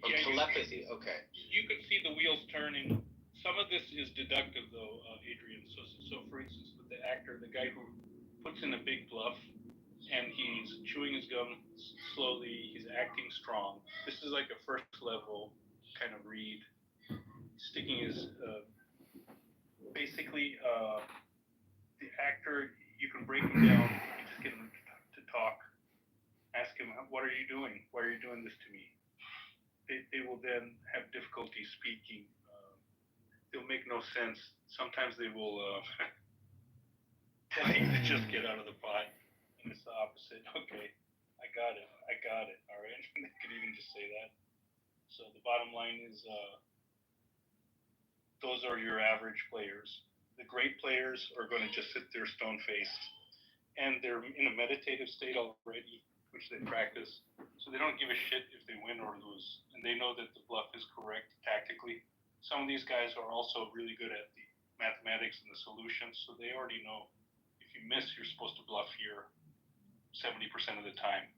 Yeah, telepathy, okay. You can see the wheels turning. Some of this is deductive, though, Adrian. So for instance, with the actor, the guy who puts in a big bluff, and he's chewing his gum slowly, he's acting strong. This is like a first level kind of read. Sticking his, basically, the actor, you can break him down, you just get him to talk. Ask him, what are you doing? Why are you doing this to me? They will then have difficulty speaking. They'll make no sense. Sometimes they will tell you to just get out of the pot, and it's the opposite. Okay, I got it. All right, they could even just say that. So the bottom line is, those are your average players. The great players are going to just sit there stone-faced, and they're in a meditative state already, which they practice. So they don't give a shit if they win or lose. And they know that the bluff is correct tactically. Some of these guys are also really good at the mathematics and the solutions. So they already know if you miss, you're supposed to bluff here 70% of the time.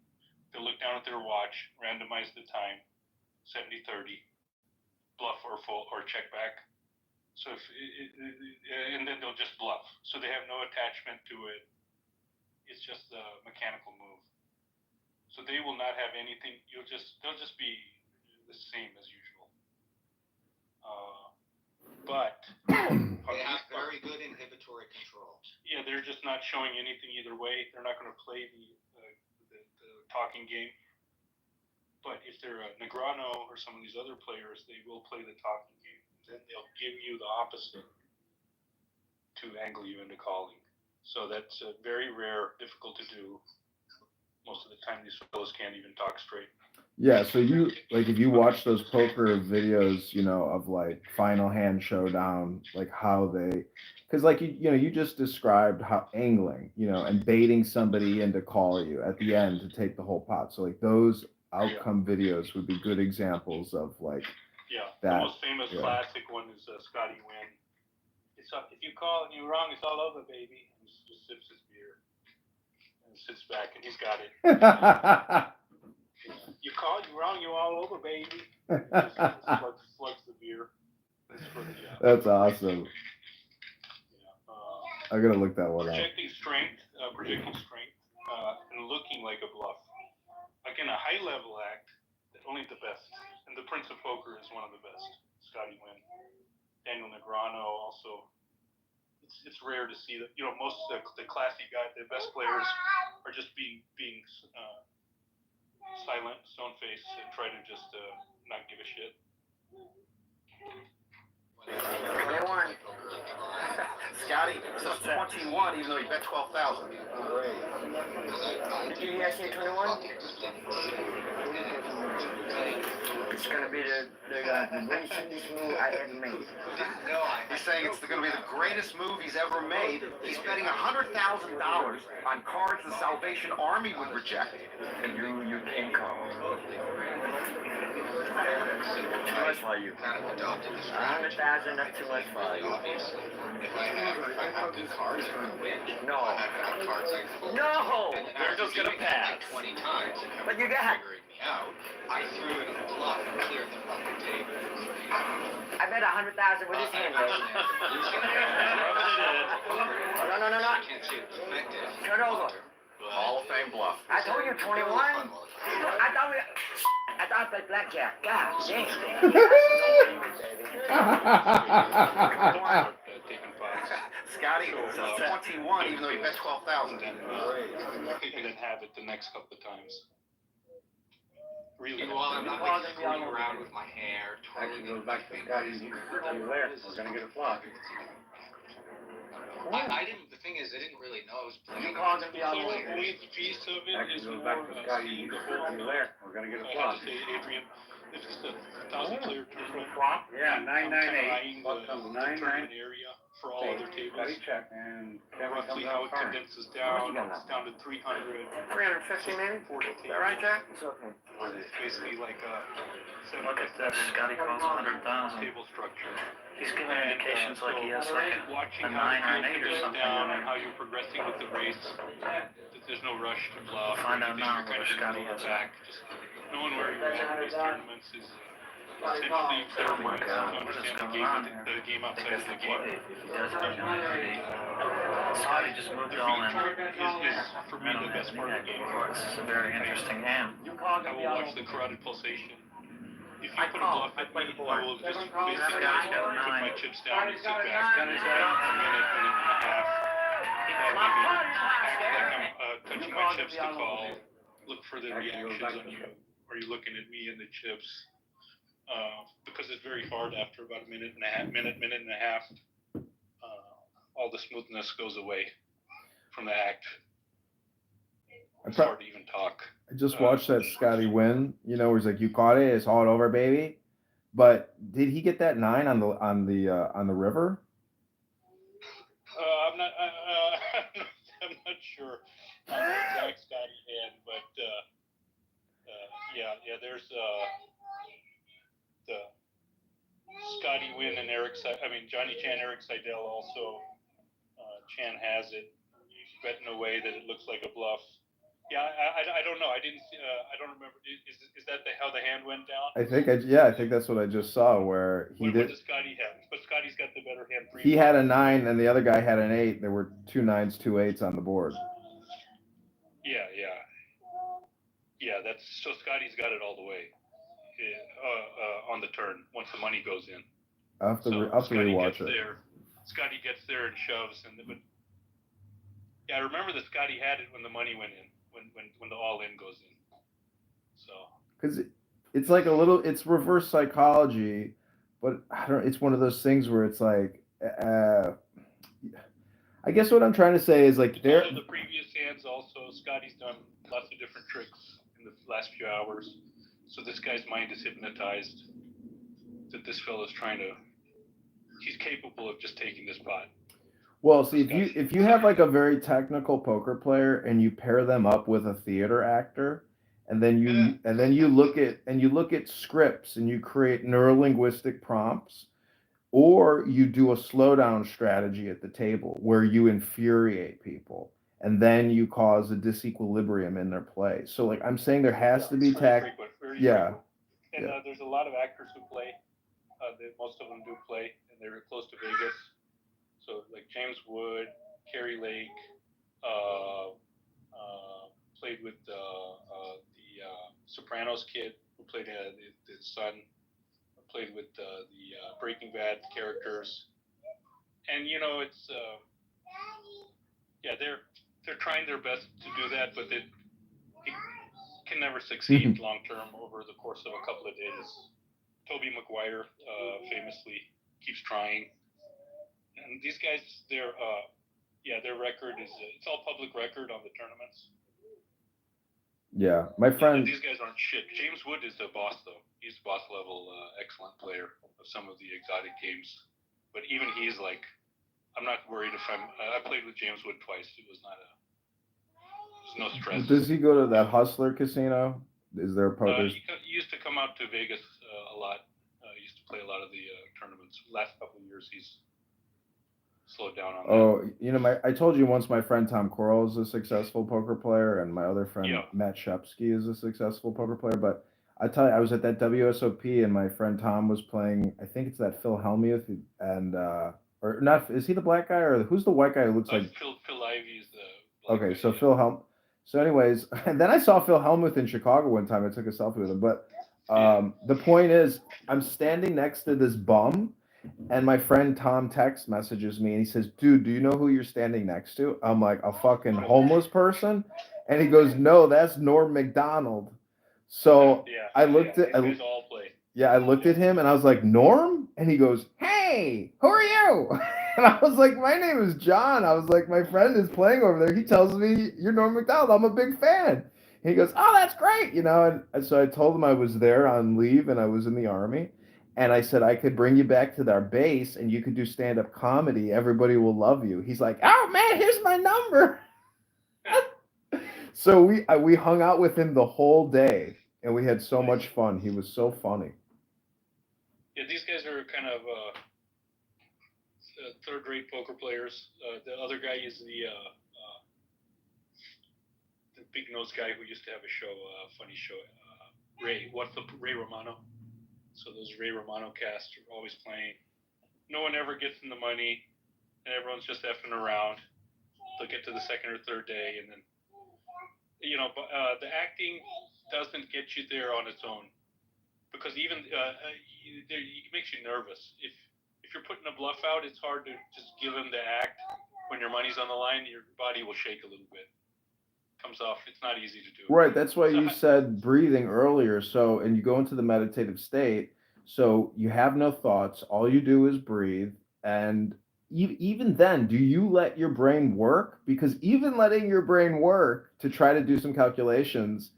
They'll look down at their watch, randomize the time, 70-30, bluff or full or check back. So and then they'll just bluff. So they have no attachment to it. It's just a mechanical move. So they will not have anything. They'll just be the same as usual. But they have very good inhibitory control. Yeah, they're just not showing anything either way. They're not going to play the talking game. But if they're a Negrano or some of these other players, they will play the talking game. Then they'll give you the opposite to angle you into calling. So that's very rare, difficult to do. Most of the time, these fellows can't even talk straight. Yeah, so you like if you watch those poker videos, you know, of like final hand showdown, like how they, because like you know, you just described how angling, you know, and baiting somebody in to call you at the end to take the whole pot. So like those outcome videos would be good examples of like. Yeah, that, the most famous classic one is Scotty Wynn. It's if you call and you're wrong, it's all over, baby. And he just sips his beer and sits back, and he's got it. You call, you're wrong, you're all over, baby. Just slugs the beer. That's awesome. Yeah, I gotta look that one up. Projecting strength, and looking like a bluff. Like in a high level act, only the best. And the Prince of Poker is one of the best. Scotty Wynn, Daniel Negrano also. It's rare to see that. You know, most of the classy guys, the best players, are just being silent, stone-faced, and try to just not give a shit. 21. Scotty, so 21, even though he bet 12,000. Great. Did you guys say 21? It's going to be the greatest move I ever made. No, he's saying it's going to be the greatest move he's ever made. He's betting $100,000 on cards the Salvation Army would reject. And you can't call. Too much for you. Kind of adopted the 100,000, that's too much for you. If I have the cards, I'm gonna win. No. If I have the cards, I fold. No! And then You're after just gonna doing that pass. like 20 times and But you got. figuring me out, I threw in a bluff and cleared the fucking table. I bet 100,000 with his hand, baby. No. I can't see it perspective. Turn over. Hall of Fame bluff. I told you 21. I thought I played blackjack. God damn. Scotty, 21, even though he bet 12,000. And then have it the next couple of times. Really. And while I'm not like screwing around with my hair, twirling Goes back to Scotty. You there? We're gonna get a flop. I didn't. The thing is, I didn't really know I was playing. Only the piece of it is Goes more back to Scotty. seeing You the whole. there? We're gonna get a I flop. have to say, Adrian, if it's a 1,000-player tournament, Yeah, I'm kind of 998. eyeing the tournament area for all other tables. Scotty check and Kevin Roughly comes how out it first. condenses down. It's down to 300. 350 maybe? 40 Is that right, Jack? It's basically like a Look at this, Scotty calls 100,000. table structure. He's giving indications like he has like Watching a how 9 or an 8 or it goes something. down and how you're progressing with the race. That there's no rush to bluff. We'll find out You're now kind where of Scotty in the is. back. Just knowing where you're at in these tournaments is essentially Oh my everything God, to what is understand going on here? the game outside of the game. If he does have a 9 Scotty just moved it all in. Is for me I don't the have best any part of the game. idea. This is a very interesting hand. I will watch the carotid pulsation. If you put a bluff at me, I will just basically put my chips down and sit back and spend a minute and a half. Act like I'm touching my chips to call. Look for the reactions on you. Are you looking at me and the chips? Because it's very hard after about a minute and a half. All the smoothness goes away from the act. It's hard to even talk. I just watched that Scotty win, where he's like, "You caught it, it's all over, baby." But did he get that 9 on the river? I'm not. I'm not sure on the exact Scotty hand, but yeah. There's the Scotty win and Johnny Chan, Eric Seidel also. Chan has it. You bet in a way that it looks like a bluff. Yeah, I don't know. I didn't. I don't remember. Is that how the hand went down? I think that's what I just saw where he did. What does Scotty have? But Scotty's got the better hand. He had a 9 and the other guy had an 8. There were 2 9s, 2 8s on the board. Yeah. That's so Scotty's got it all the way on the turn once the money goes in. I'll have to rewatch it. Scotty gets there and shoves, but yeah, I remember that Scotty had it when the money went in, when the all in goes in. So because it's like it's reverse psychology, but it's one of those things where it's like I guess what I'm trying to say is like there. The previous hands also, Scotty's done lots of different tricks in the last few hours, so this guy's mind is hypnotized that this fellow's he's capable of just taking this pot. Well, see, if you have like a very technical poker player and you pair them up with a theater actor, and then you look at scripts and you create neurolinguistic prompts, or you do a slowdown strategy at the table where you infuriate people and then you cause a disequilibrium in their play. So like I'm saying there has to be frequent. Yeah. And there's a lot of actors who play. Most of them do play, and they're close to Vegas. So like James Wood, Carrie Lake, played with the Sopranos kid who played the son, played with the Breaking Bad characters, and it's they're trying their best to do that, but it can never succeed long term over the course of a couple of days. Toby Maguire famously keeps trying. And these guys, their record is it's all public record on the tournaments. Yeah, my friend. These guys aren't shit. James Wood is the boss, though. He's boss level, excellent player of some of the exotic games. But even he's like, I'm not worried if I played with James Wood twice. It was not there's no stress. Does he go to that Hustler casino? Is there a poker? He used to come out to Vegas a lot. Used to play a lot of the tournaments. Last couple of years, he's slowed down on that. Oh, you know, I told you once my friend Tom Corral is a successful poker player, and my other friend Matt Shepsky is a successful poker player. But I tell you, I was at that WSOP, and my friend Tom was playing. I think it's that Phil Hellmuth, and or not? Is he the black guy, or who's the white guy who looks like Phil Ivey is the black Okay, guy, so Phil Helm. So, anyways, and then I saw Phil Hellmuth in Chicago one time. I took a selfie with him. But the point is, I'm standing next to this bum, and my friend Tom text messages me, and he says, "Dude, do you know who you're standing next to?" I'm like, "A fucking homeless person," and he goes, "No, that's Norm Macdonald." So I looked at. These all play. Yeah, I looked at him and I was like, "Norm?" And he goes, "Hey, who are you?" And I was like, "My name is John." I was like, "My friend is playing over there. He tells me you're Norm Macdonald. I'm a big fan." And he goes, "Oh, that's great," you know. And so I told him I was there on leave and I was in the Army. And I said I could bring you back to our base and you could do stand-up comedy. Everybody will love you. He's like, "Oh man, here's my number." So we hung out with him the whole day and we had so much fun. He was so funny. Yeah, these guys are kind of third-rate poker players. The other guy is the big nose guy who used to have a show, funny show. Ray Romano. So those Ray Romano casts are always playing. No one ever gets in the money, and everyone's just effing around. They'll get to the second or third day, and then the acting doesn't get you there on its own, because even it makes you nervous. If you're putting a bluff out, it's hard to just give them the act. When your money's on the line, your body will shake a little bit. Comes off. It's not easy to do. Right. That's why you said breathing earlier. So, and you go into the meditative state. So you have no thoughts. All you do is breathe. And even then, do you let your brain work? Because even letting your brain work to try to do some calculations,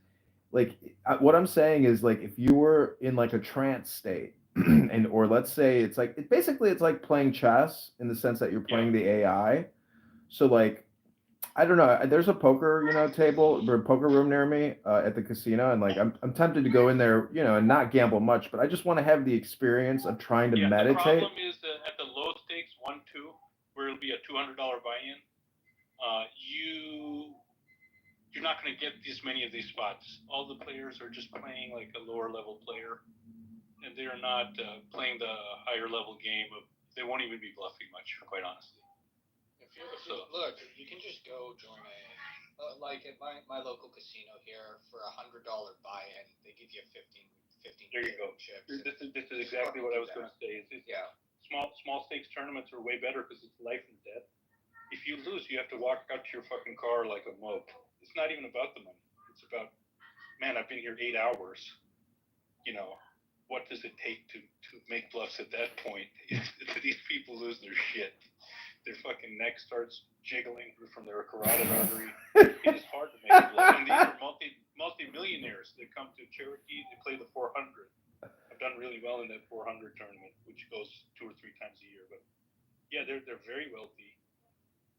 like what I'm saying is like if you were in like a trance state, and or let's say it's like it's like playing chess in the sense that you're playing the AI. So like I don't know. There's a poker, table or poker room near me at the casino, and like I'm tempted to go in there, and not gamble much, but I just want to have the experience of trying to meditate. The problem is that at the low stakes 1-2, where it'll be a $200 buy-in, you're not going to get this many of these spots. All the players are just playing like a lower level player, and they're not playing the higher level game. They won't even be bluffing much, quite honestly. Look, you can just go join like at my local casino here for $100 buy-in, they give you 15 there you go. Chips. This is exactly what I was going to say. Small stakes tournaments are way better because it's life and death. If you lose, you have to walk out to your fucking car like a mope. It's not even about the money. It's about, man, I've been here 8 hours. What does it take to make bluffs at that point? These people lose their shit. Their fucking neck starts jiggling from their carotid artery. It is hard to make a bluff. And these are multi-millionaires that come to Cherokee to play the 400. I've done really well in that 400 tournament, which goes 2 or 3 times a year. But yeah, they're very wealthy.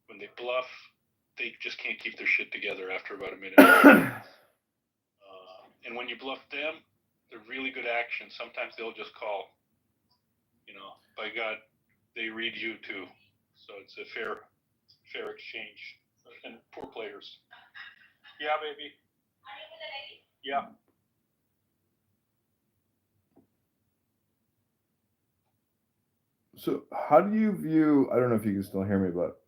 When they bluff, they just can't keep their shit together after about a minute. And when you bluff them, they're really good action. Sometimes they'll just call. By God, they read you too. So it's a fair exchange. And poor players. Yeah, baby. Yeah. So how do you view, I don't know if you can still hear me, but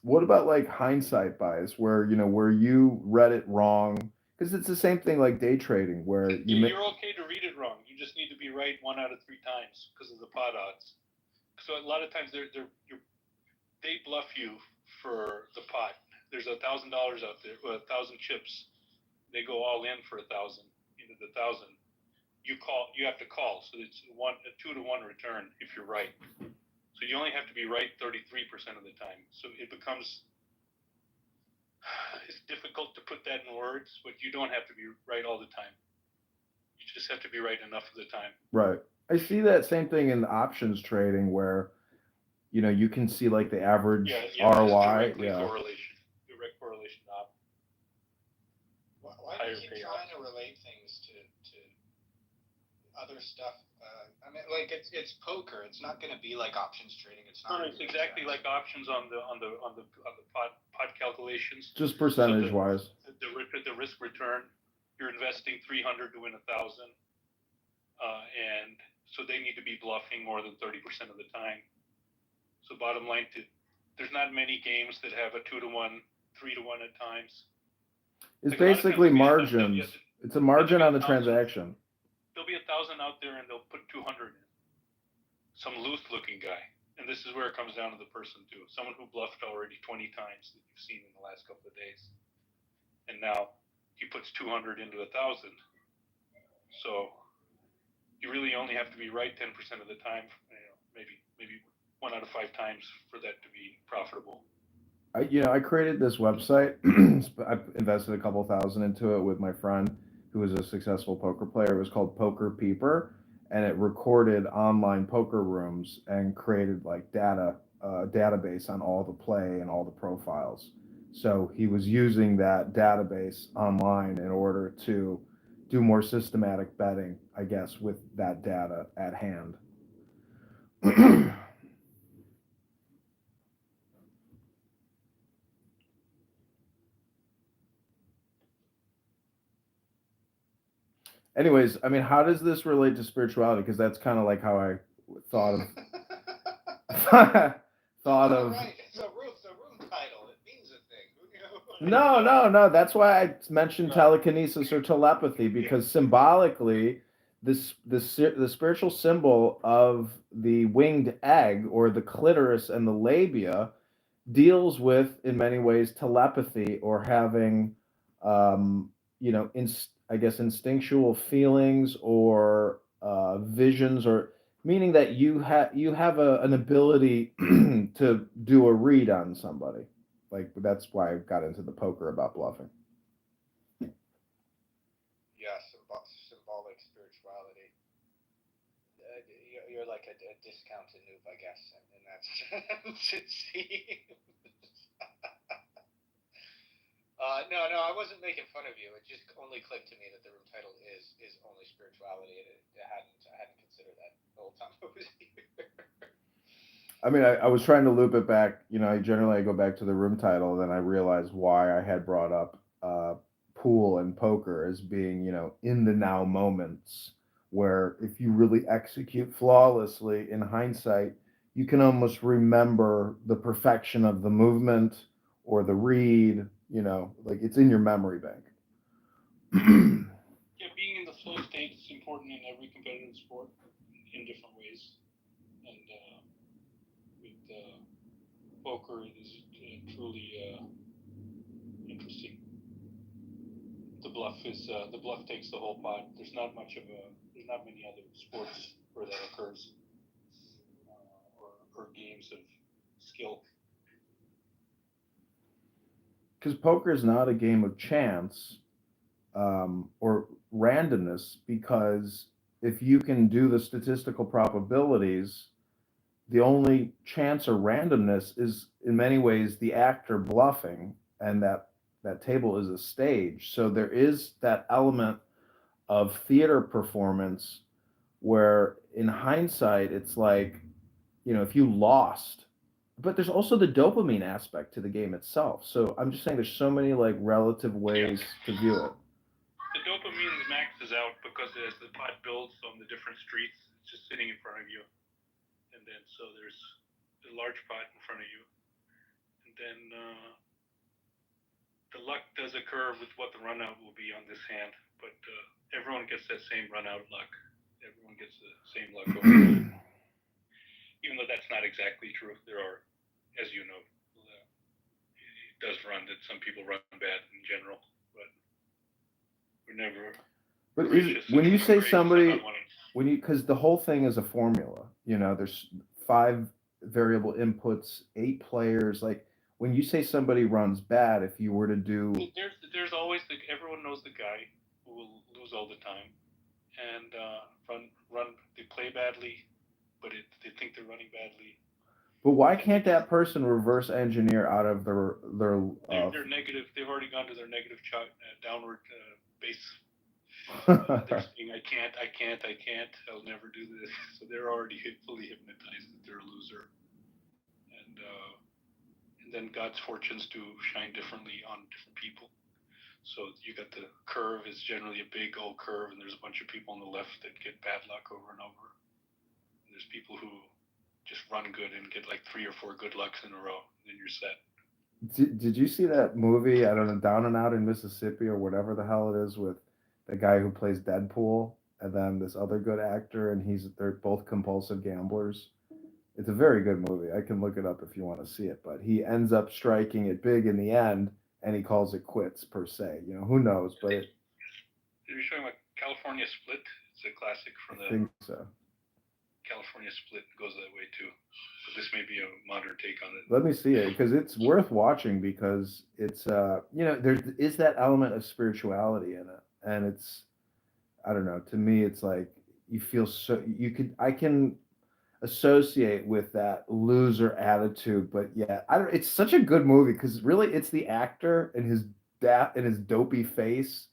what about like hindsight bias where, where you read it wrong? Because it's the same thing like day trading where you're okay to read it wrong. You just need to be right 1 out of 3 times because of the pot odds. So a lot of times they bluff you for the pot. There's $1,000 out there, 1,000 chips. They go all in for 1,000 into the 1,000. You have to call. So it's a 2 to 1 return if you're right. So you only have to be right 33% of the time. So it becomes, it's difficult to put that in words, but you don't have to be right all the time. You just have to be right enough of the time. Right. I see that same thing in options trading where, you can see like the average ROI. Direct correlation to op. Why do you keep trying to relate things to other stuff like it's poker. It's not going to be like options trading. It's not. It's exactly like options on the pot calculations. Just percentage wise. The risk return, you're investing 300 to win 1,000, and so they need to be bluffing more than 30% of the time. So bottom line, there's not many games that have a 2-to-1, 3-to-1 at times. It's Like basically margins. It's a margin on the transaction. There'll be 1,000 out there, and they'll put 200 in. Some loose-looking guy, and this is where it comes down to the person too. Someone who bluffed already 20 times that you've seen in the last couple of days, and now he puts 200 into 1,000. So you really only have to be right 10% of the time. Maybe 1 out of 5 times for that to be profitable. I created this website. I invested a couple thousand into it with my friend who was a successful poker player. It was called Poker Peeper, and it recorded online poker rooms and created like database on all the play and all the profiles. So he was using that database online in order to do more systematic betting, I guess, with that data at hand. Anyways, I mean, how does this relate to spirituality? Because that's kind of like how I thought of Right. It's a room title. It means a thing. No. That's why I mentioned telekinesis or telepathy, because symbolically, the spiritual symbol of the winged egg or the clitoris and the labia deals with, in many ways, telepathy or having, I guess, instinctual feelings or visions, or meaning that you have an ability to do a read on somebody. Like, that's why I got into the poker about bluffing. Yeah, symbolic spirituality. You're like a discounted noob, I guess, in that sense, it seems. No, I wasn't making fun of you. It just only clicked to me that the room title is only spirituality, and I hadn't considered that the whole time I was here. I mean, I was trying to loop it back. I go back to the room title, then I realized why I had brought up pool and poker as being, in the now moments, where if you really execute flawlessly in hindsight, you can almost remember the perfection of the movement or the read, like it's in your memory bank. Yeah, being in the flow state is important in every competitive sport in different ways. And with poker, it is truly interesting. The bluff takes the whole pot. There's not many other sports where that occurs, or games of skill. Because poker is not a game of chance or randomness, because if you can do the statistical probabilities, the only chance or randomness is in many ways the actor bluffing, and that table is a stage. So there is that element of theater performance where in hindsight it's like, if you lost, but there's also the dopamine aspect to the game itself. So I'm just saying there's so many like relative ways to view it. The dopamine maxes out because as the pot builds on the different streets, it's just sitting in front of you. And then so there's a large pot in front of you. And then the luck does occur with what the run out will be on this hand. But everyone gets that same run out luck. Everyone gets the same luck over time. Even though that's not exactly true. There are, as you know, it does run that some people run bad in general, but we're never. But when you say somebody, because the whole thing is a formula, there's 5 variable inputs, 8 players. Like when you say somebody runs bad, if you were to do, there's always everyone knows the guy who will lose all the time, and they play badly, but they think they're running badly. But why can't that person reverse engineer out of their they're negative. They've already gone to their negative downward base They're saying, I can't, I'll never do this. So they're already fully hypnotized that they're a loser. And then God's fortunes do shine differently on different people. So you got the curve is generally a big old curve, and there's a bunch of people on the left that get bad luck over and over. And there's people who just run good and get like 3 or 4 good lucks in a row, and then you're set. Did you see that movie? I don't know, Down and Out in Mississippi or whatever the hell it is, with the guy who plays Deadpool and then this other good actor, and they're both compulsive gamblers. It's a very good movie. I can look it up if you want to see it. But he ends up striking it big in the end, and he calls it quits per se. You know, who knows? But You're showing about California Split. It's a classic from I the think so. California Split goes that way too. So this may be a modern take on it. Let me see it because it's worth watching because it's you know, there is that element of spirituality in it, and it's, I don't know, to me it's like you feel so I can associate with that loser attitude, but yeah, I don't, it's such a good movie because really it's the actor and his dopey face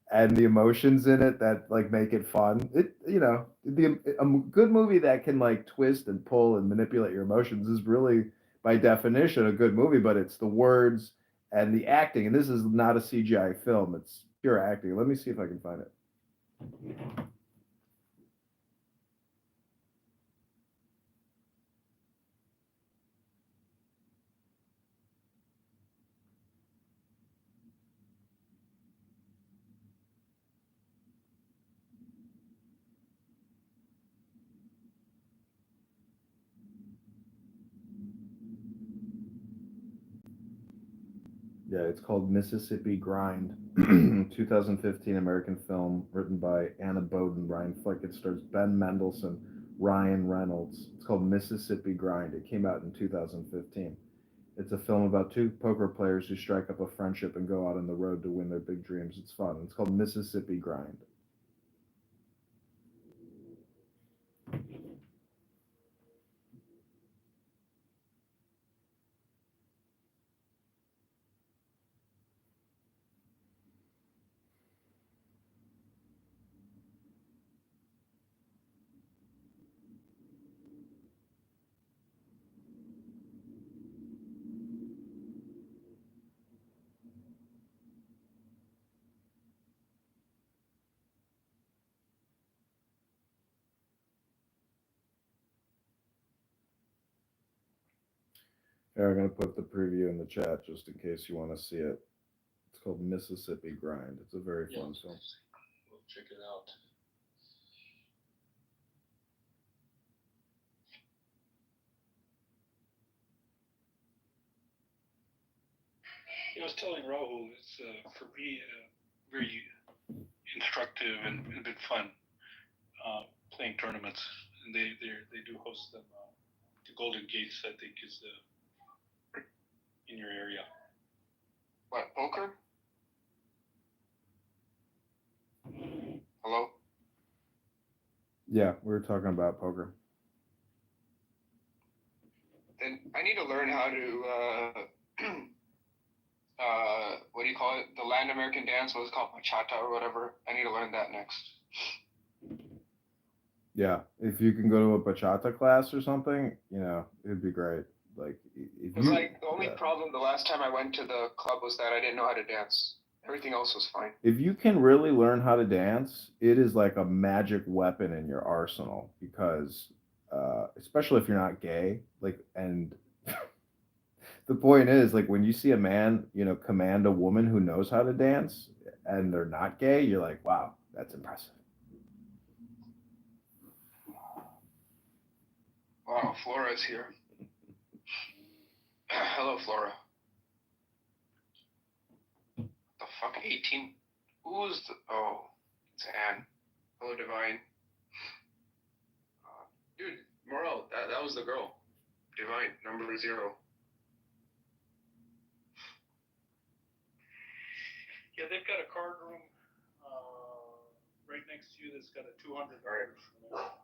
and the emotions in it that like make it fun. It, you know, a good movie that can like twist and pull and manipulate your emotions is really by definition a good movie, but it's the words and the acting, and this is not a CGI film, it's pure acting. Let me see if I can find it. Yeah, it's called Mississippi Grind, 2015 American film written by Anna Boden, Ryan Fleck. It stars Ben Mendelsohn, Ryan Reynolds. It's called Mississippi Grind. It came out in 2015. It's a film about 2 poker players who strike up a friendship and go out on the road to win their big dreams. It's fun. It's called Mississippi Grind. Here, I'm going to put the preview in the chat just in case you want to see it. It's called Mississippi Grind. It's a very fun film. We'll check it out. I was telling Rahul, it's for me very instructive and a bit fun playing tournaments, and they do host them. The Golden Gates, I think, is in your area. What, poker? Hello? Yeah, we were talking about poker. Then I need to learn how to, what do you call it? The Latin American dance, what is it called? Bachata or whatever. I need to learn that next. Yeah, if you can go to a bachata class or something, you know, it'd be great. Like, if It's you, like the only problem the last time I went to the club was that I didn't know how to dance. Everything else was fine. if you can really learn how to dance, it is like a magic weapon in your arsenal because, especially if you're not gay, like, and the point is, like, when you see a man, you know, command a woman who knows how to dance and they're not gay, you're like, wow, that's impressive. Wow, Flora's here. Hello, Flora. The fuck, 18? Who's the... Oh, it's Anne. Hello, Divine. Dude, Morel, that was the girl. Divine, number 0. Yeah, they've got a card room right next to you that's got a $200. Right.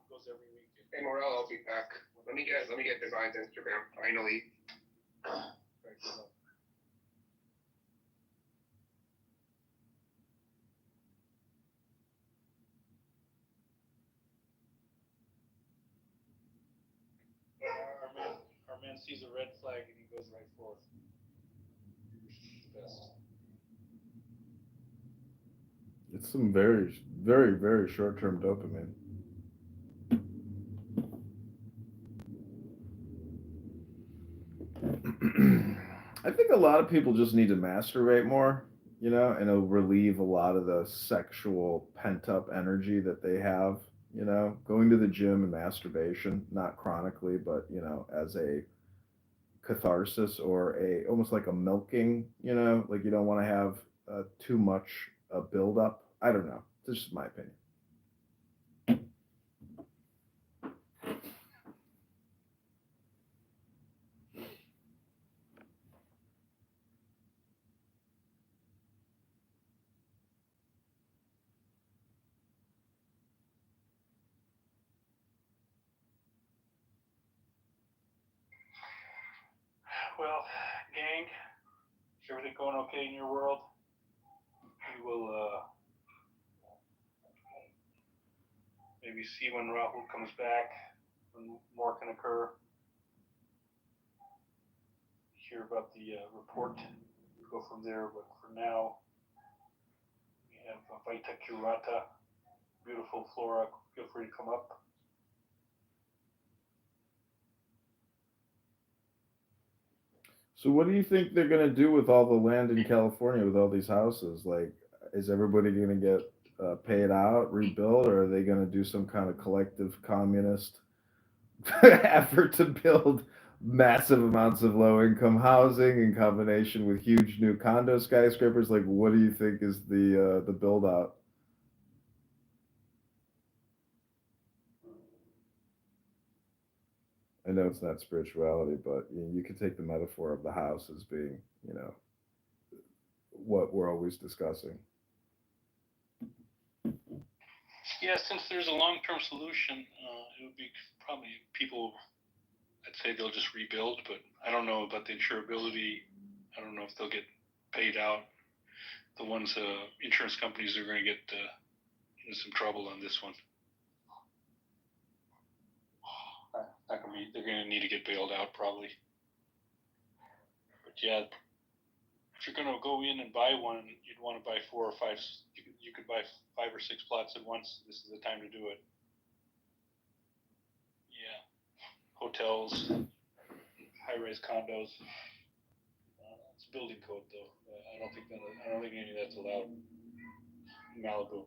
Goes every weekend. Hey, Morel, I'll be back. Let me get Divine's Instagram, finally. Right, good luck. man sees a red flag and he goes right for it. Best. It's some very, very, very short-term dopamine. I think a lot of people just need to masturbate more, you know, and it'll relieve a lot of the sexual pent-up energy that they have, you know, going to the gym and masturbation, not chronically, but, you know, as a catharsis or a almost like a milking, you know, like you don't want to have too much build-up. I don't know. This is my opinion. Well, gang, is everything going okay in your world? We will maybe see when Rahul comes back, when more can occur. Hear about the report, go from there. But for now, we have Vaita Curata, beautiful Flora. Feel free to come up. So what do you think they're going to do with all the land in California with all these houses? Like, is everybody going to get paid out, rebuild, or are they going to do some kind of collective communist effort to build massive amounts of low-income housing in combination with huge new condo skyscrapers? Like, what do you think is the build-out? I know it's not spirituality, but you could take the metaphor of the house as being, you know, what we're always discussing. Yeah, since there's a long-term solution, it would be probably people, I'd say they'll just rebuild, but I don't know about the insurability. I don't know if they'll get paid out. The ones, insurance companies are going to get in some trouble on this one. They're going to need to get bailed out probably. But yeah, if you're going to go in and buy one, you'd want to buy 4 or 5. You could buy 5 or 6 plots at once. This is the time to do it. Yeah, hotels, high-rise condos. It's building code though. I don't think any of that's allowed in Malibu.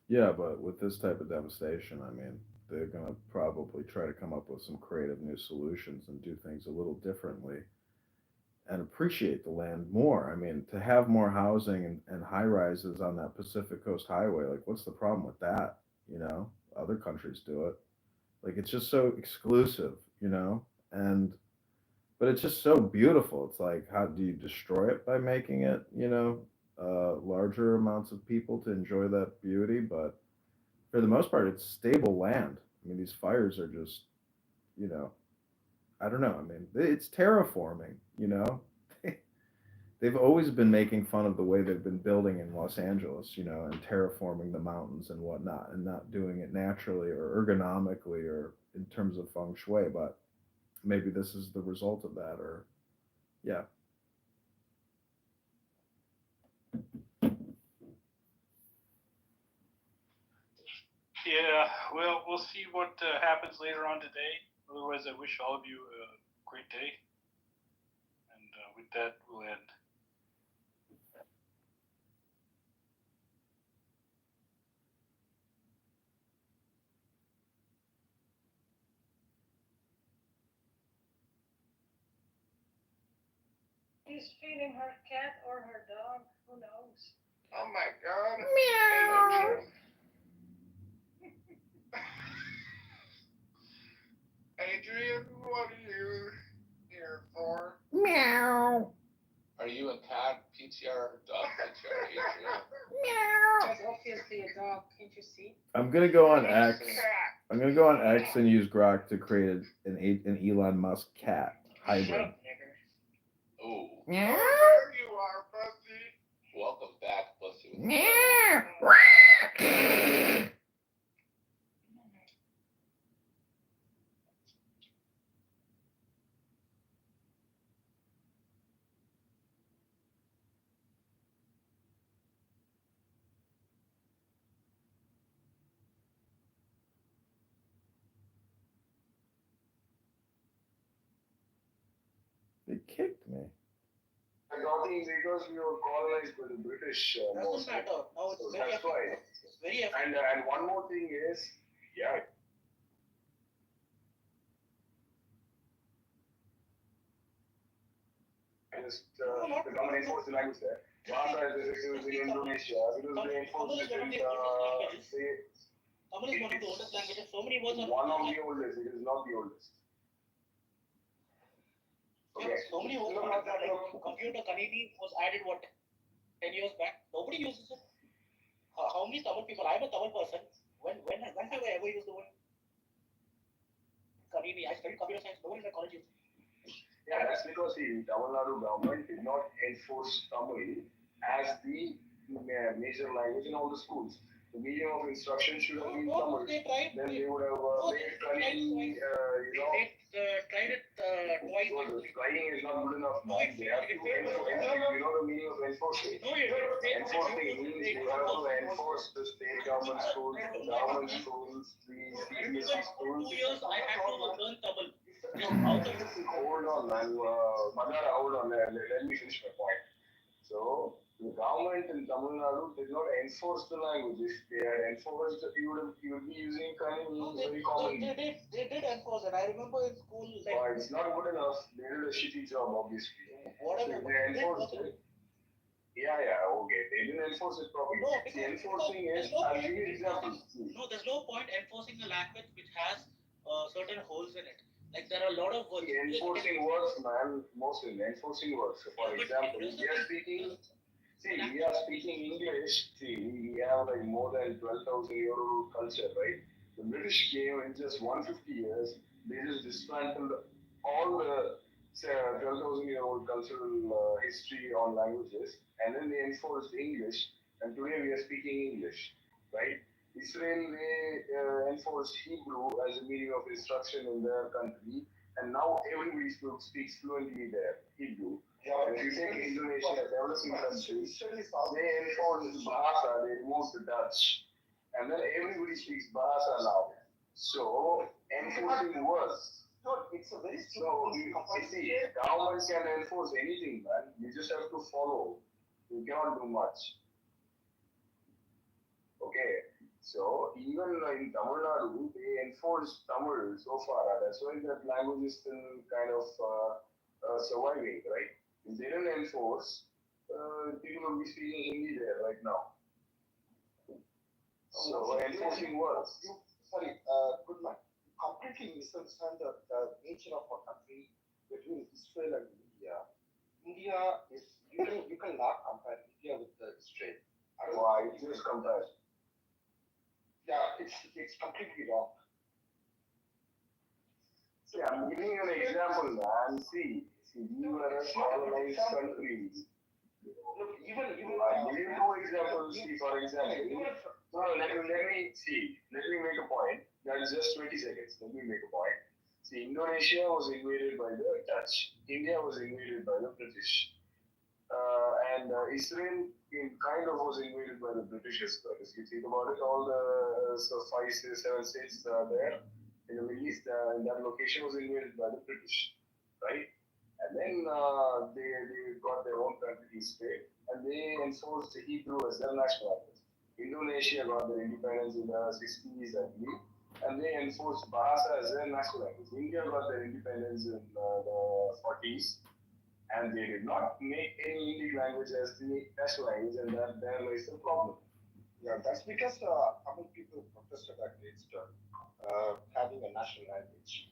Yeah, but with this type of devastation, I mean, they're going to probably try to come up with some creative new solutions and do things a little differently and appreciate the land more. I mean, to have more housing and high rises on that Pacific Coast Highway, like, what's the problem with that? You know, other countries do it. Like, it's just so exclusive, you know, but it's just so beautiful. It's like, how do you destroy it by making it, you know, larger amounts of people to enjoy that beauty? But for the most part, it's stable land. I mean, these fires are just, you know, I don't know. I mean, it's terraforming, you know. They've always been making fun of the way they've been building in Los Angeles, you know, and terraforming the mountains and whatnot, and not doing it naturally or ergonomically or in terms of feng shui. But maybe this is the result of that, or yeah. Yeah, well, we'll see what happens later on today. Otherwise, I wish all of you a great day. And with that, we'll end. She's feeding her cat or her dog. Who knows? Oh my God. Meow. Adrian, what are you here for? Meow. Are you a cat PTR or dog PTR, Adrian? Meow. That's obviously a dog. Can't you see? I'm gonna go on X. I'm gonna go on X and use Grok to create an Elon Musk cat hybrid. Oh. Meow. There you are, Pussy. Welcome back, Pussy. Meow. They kicked me. I think because we were colonized by the British. Doesn't matter. Now it's So very that's why. effective. It's very effective. And one more thing is, yeah. Just the government enforced the language there. Bahasa is used in Indonesia because they enforced it in Tamil is one of the oldest languages. So many words are one of the oldest. It is not the oldest. Okay. Yeah, so many words are like computer Kanini was added what 10 years back. Nobody uses it. How many Tamil people? I'm a Tamil person. When have I ever used the word Kanini? I studied computer science. No one in my college used it. Yeah, that's because the Tamil Nadu government did not enforce Tamil as the major language in all the schools. The medium of instruction should have been Tamil. Then they would have made Kanini, They tried it twice. So trying is not good enough, man. They have to enforce. You know the meaning of enforcing? Enforcing means you have to enforce the state government schools, the government schools, the CBSE schools. 2 years I had to learn Tamil. Hold on, man. Madara, hold on. Let me finish my point. So, the government in Tamil Nadu did not enforce the language. If they had enforced, you would be using Kanini very commonly. They did enforce it. I remember in school. Like, it's not good enough. They did a shitty job, obviously. Whatever. So they enforced it. Yeah, okay. They didn't enforce it properly. No, the enforcing is, I'll give you an example. No, there's no point enforcing a language which has certain holes in it. Like there are a lot of words. Enforcing words, man. Mostly enforcing words. So for example, we are speaking English. We have like more than 12,000-year-old culture, right? The British came in just 150 years. They just dismantled all the 12,000-year-old cultural history on languages, and then they enforced English. And today we are speaking English, right? Israel, they enforced Hebrew as a medium of instruction in their country, and now everybody speaks fluently there, Hebrew. And if you take Indonesia, a developing country, they enforced Bahasa, they removed the Dutch, and then everybody speaks Bahasa now. So, enforcing words. It's a very so, you see, government can enforce anything, man. You just have to follow. You cannot do much. Okay. So even in Tamil Nadu, they enforced Tamil so far. That's why that language is still kind of surviving, right? If they didn't enforce, people will be speaking Hindi there right now. So enforcing words. Good man. You completely misunderstand the nature of our country between Israel and India. India is you cannot compare India with Israel. Why? Just compare. Yeah, it's completely wrong. See, I'm giving you an example, man. See, we were a colonized country. Look, even I'll give you two examples. See, for example, let me make a point. That's just 20 seconds. Let me make a point. See, Indonesia was invaded by the Dutch. India was invaded by the British. And Israel kind of was invaded by the British as well. If you think about it, all the 5, 6, 7 states there in the Middle East, in that location was invaded by the British, right? And then they got their own country state, and they enforced Hebrew as their national language. Indonesia got their independence in the 60s, I believe, and they enforced Bahasa as their national language. India got their independence in the 40s. And they did not make any Indic language as the national language, and that there lies the problem. Yeah, that's because Tamil people protested against having a national language.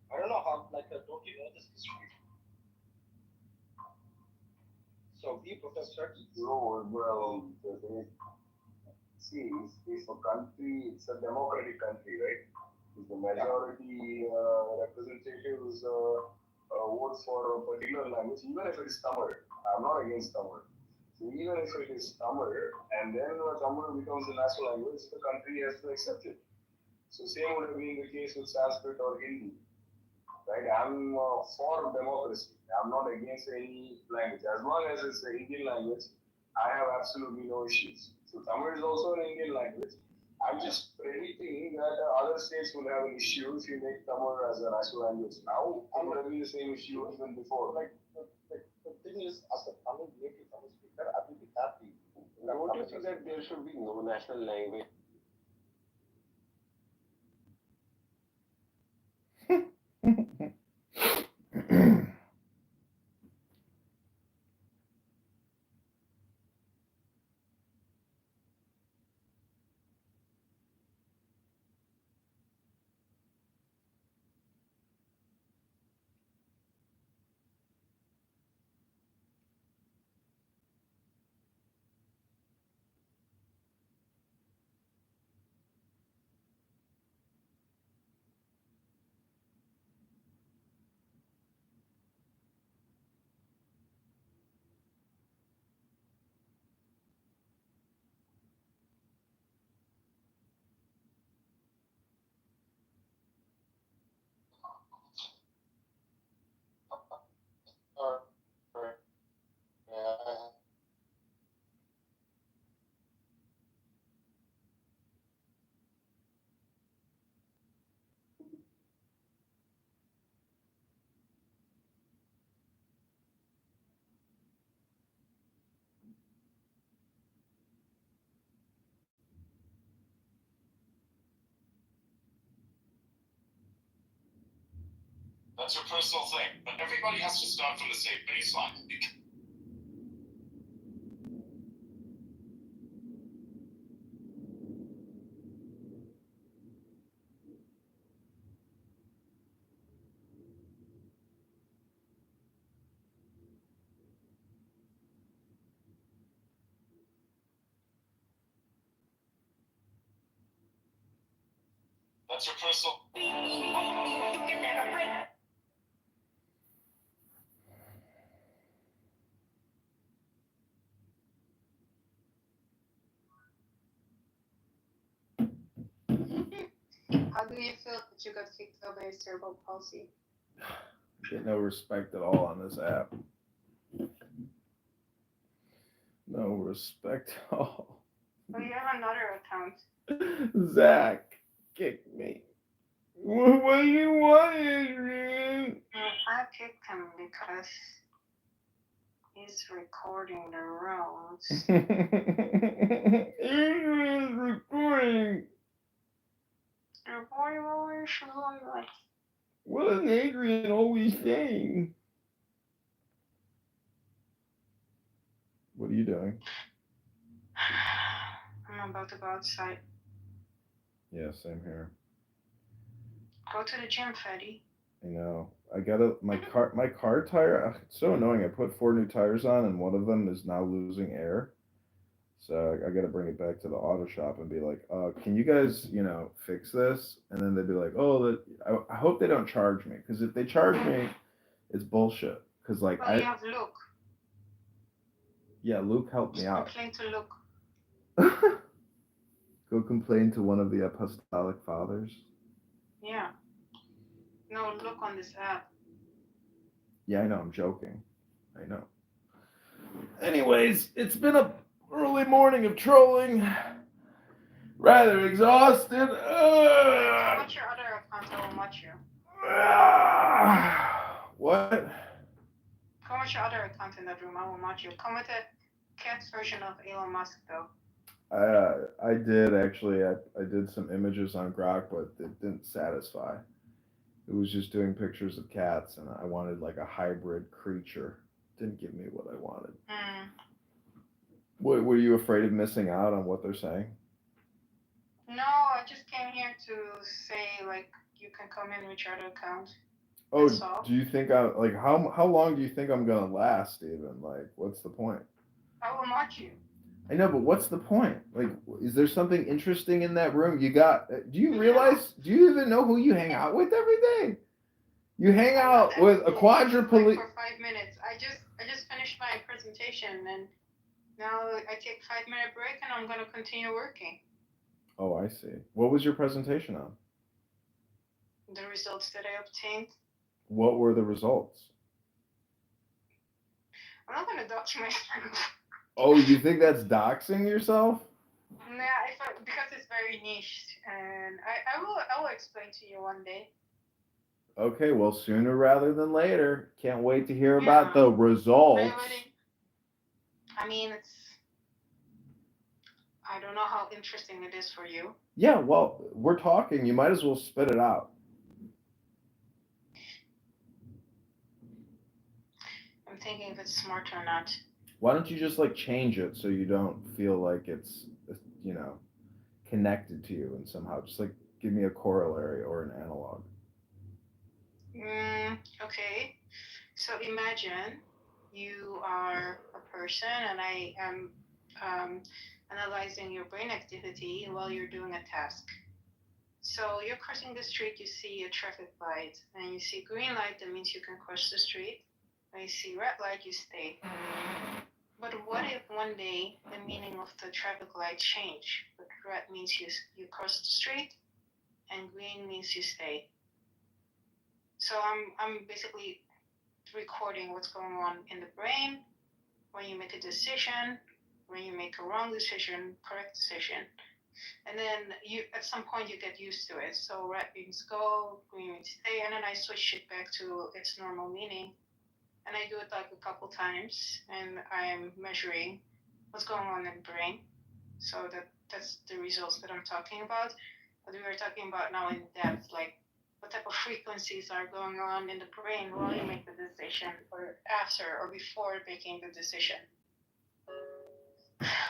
I don't know how, don't you know this history? So we protested. No, well, see, if a country, it's a democratic country, right? If the majority representatives vote for a particular language, even if it is Tamil. I'm not against Tamil. So even if it is Tamil, and then Tamil becomes the national language, the country has to accept it. So same would have been the case with Sanskrit or Hindi. Right? I'm for democracy. I'm not against any language. As long as it's an Indian language, I have absolutely no issues. So Tamil is also an Indian language. I'm just predicting that other states will have an issue if you make Tamil as a national language. Now, it would have been the same issue even before. Like the thing is, as a Tamil native Tamil speaker, I will be happy. Don't you think that there should be no national language? That's your personal thing, but everybody has to start from the same baseline. That's your personal. How do you feel that you got kicked out by cerebral palsy? Get no respect at all on this app. No respect at all. Well, you have another account. Zach kicked me. What do you want, Adrian? I kicked him because he's recording the roads. Adrian's recording. What is Adrian always saying? What are you doing? I'm about to go outside. Yeah, same here. Go to the gym, Freddy. I know. I gotta my car tire. It's so annoying. I put 4 new tires on, and one of them is now losing air. So I gotta bring it back to the auto shop and be like, can you guys, fix this? And then they'd be like, oh, I hope they don't charge me, because if they charge me, it's bullshit. Because Well, you have Luke. Yeah, Luke helped me out. Complain to Luke. Go complain to one of the apostolic fathers. Yeah. No, look on this app. Yeah, I know. I'm joking. I know. Anyways, it's been a early morning of trolling. Rather exhausted. How much your other account? I will watch you. What? Come with your other account in that room. I will watch you. Come with the cat's version of Elon Musk, though. I did actually. I did some images on Grok, but it didn't satisfy. It was just doing pictures of cats, and I wanted like a hybrid creature. Didn't give me what I wanted. What, were you afraid of missing out on what they're saying? No, I just came here to say like you can come in with your other account. Oh, do you think how long do you think I'm gonna last, even? Like, what's the point? I will watch you. I know, but what's the point? Like, is there something interesting in that room? Do you realize, do you even know who you hang out with every day? You hang out with a quadriplegic. For 5 minutes. I just finished my presentation, and now I take 5-minute break, and I'm gonna continue working. Oh, I see. What was your presentation on? The results that I obtained. What were the results? I'm not gonna dox myself. Oh, you think that's doxing yourself? Yeah, because it's very niche, and I will explain to you one day. Okay, well, sooner rather than later. Can't wait to hear about the results. I mean, I don't know how interesting it is for you. Yeah, well, we're talking. You might as well spit it out. I'm thinking if it's smart or not. Why don't you just like change it so you don't feel like it's, you know, connected to you and somehow just like give me a corollary or an analog. Okay. So imagine you are a person, and I am analyzing your brain activity while you're doing a task. So you're crossing the street, you see a traffic light, and you see green light, that means you can cross the street. When you see red light, you stay. But what if one day the meaning of the traffic light change? But red means you cross the street, and green means you stay. So I'm basically recording what's going on in the brain when you make a decision, when you make a wrong decision, correct decision. And then you at some point you get used to it. So red means go, green means stay, and then I switch it back to its normal meaning. And I do it like a couple times, and I'm measuring what's going on in the brain. So that's the results that I'm talking about. But we were talking about now in depth, like what type of frequencies are going on in the brain while you make the decision, or after, or before making the decision.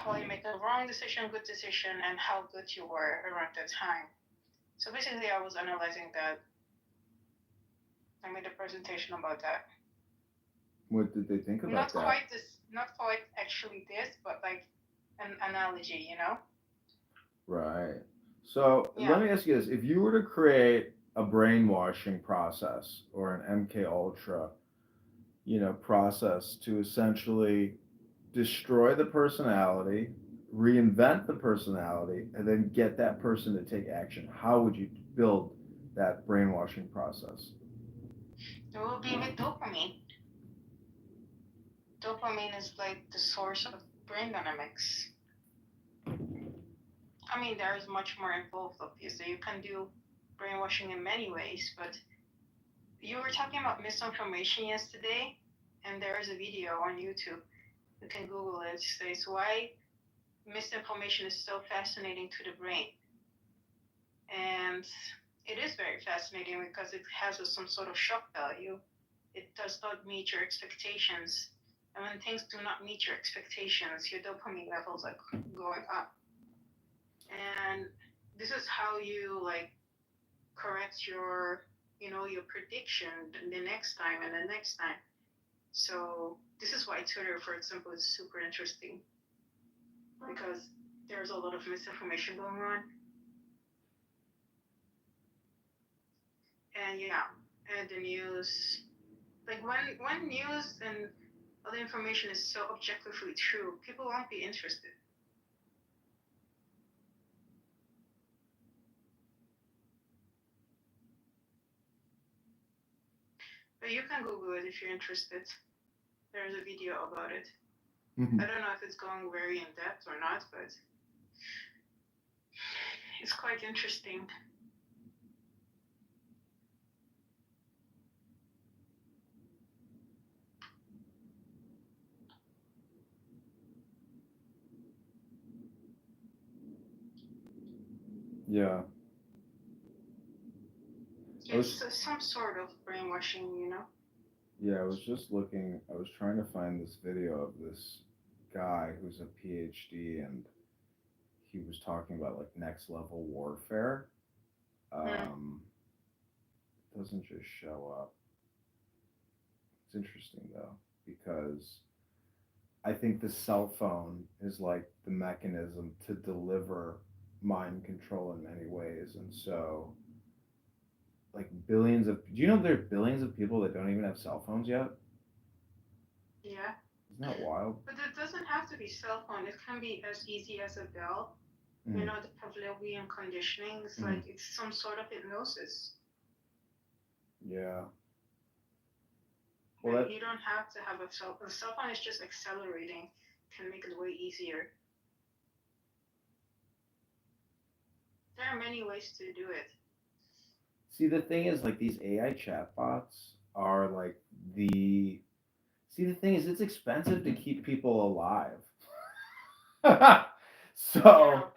While you make a wrong decision, good decision, and how good you were around that time. So basically, I was analyzing that. I made a presentation about that. What did they think about Not that? quite this, not quite actually this, but like an analogy, you know? Right. So Yeah. let me ask you this: if you were to create a brainwashing process or an MK Ultra, you know, process to essentially destroy the personality, reinvent the personality, and then get that person to take action, how would you build that brainwashing process? It will be with dopamine. Dopamine is like the source of brain dynamics. I mean, there is much more involved, obviously. You can do brainwashing in many ways, but you were talking about misinformation yesterday, and there is a video on YouTube. You can Google it. It says why misinformation is so fascinating to the brain. And it is very fascinating because it has some sort of shock value. It does not meet your expectations. And when things do not meet your expectations, your dopamine levels are going up. And this is how you like correct your, your prediction the next time and the next time. So this is why Twitter, for example, is super interesting, because there's a lot of misinformation going on. And yeah, and the news, like when news and other information is so objectively true, people won't be interested. But you can Google it if you're interested. There's a video about it. I don't know if it's going very in depth or not, but it's quite interesting. Yeah. It's some sort of brainwashing, Yeah, I was just looking, I was trying to find this video of this guy who's a PhD, and he was talking about like next level warfare. It doesn't just show up. It's interesting though, because I think the cell phone is like the mechanism to deliver mind control in many ways. And so, like billions of, do you know there are billions of people that don't even have cell phones yet? Yeah. Isn't that wild? But it doesn't have to be cell phone. It can be as easy as a bell. Mm. You know, the Pavlovian conditioning. It's like it's some sort of hypnosis. Yeah. Well, you don't have to have a cell phone. The cell phone is just accelerating, can make it way easier. there are many ways to do it. See, the thing is, like, these AI chatbots are like the. See, the thing is, it's expensive to keep people alive. So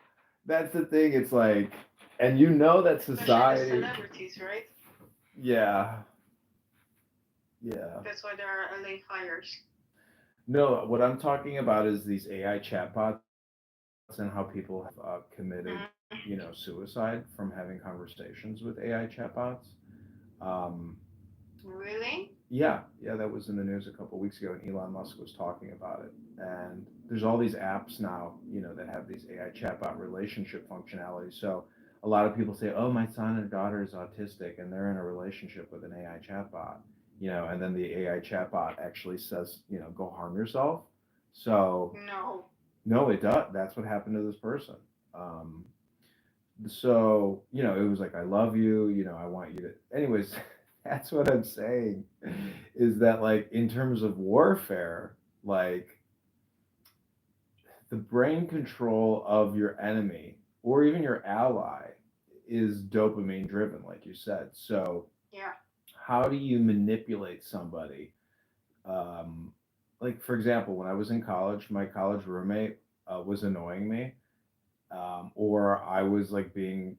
that's the thing. It's like, and you know that Especially the society. celebrities, right? Yeah. Yeah. That's why there are LA fires. No, what I'm talking about is these AI chatbots and how people have committed, suicide from having conversations with AI chatbots. Um, Really? yeah, that was in the news a couple of weeks ago, and Elon Musk was talking about it. And there's all these apps now, that have these AI chatbot relationship functionality. So a lot of people say, "Oh, my son or daughter is autistic, and they're in a relationship with an AI chatbot." And then the AI chatbot actually says, "Go harm yourself." So no, it does. That's what happened to this person. Um, so it was like, "I love you, I want you to," anyways. That's what I'm saying, is that, like, in terms of warfare, like, the brain control of your enemy or even your ally is dopamine driven, like you said. So yeah, how do you manipulate somebody? Like, for example, when I was in college, my college roommate was annoying me, or I was like being,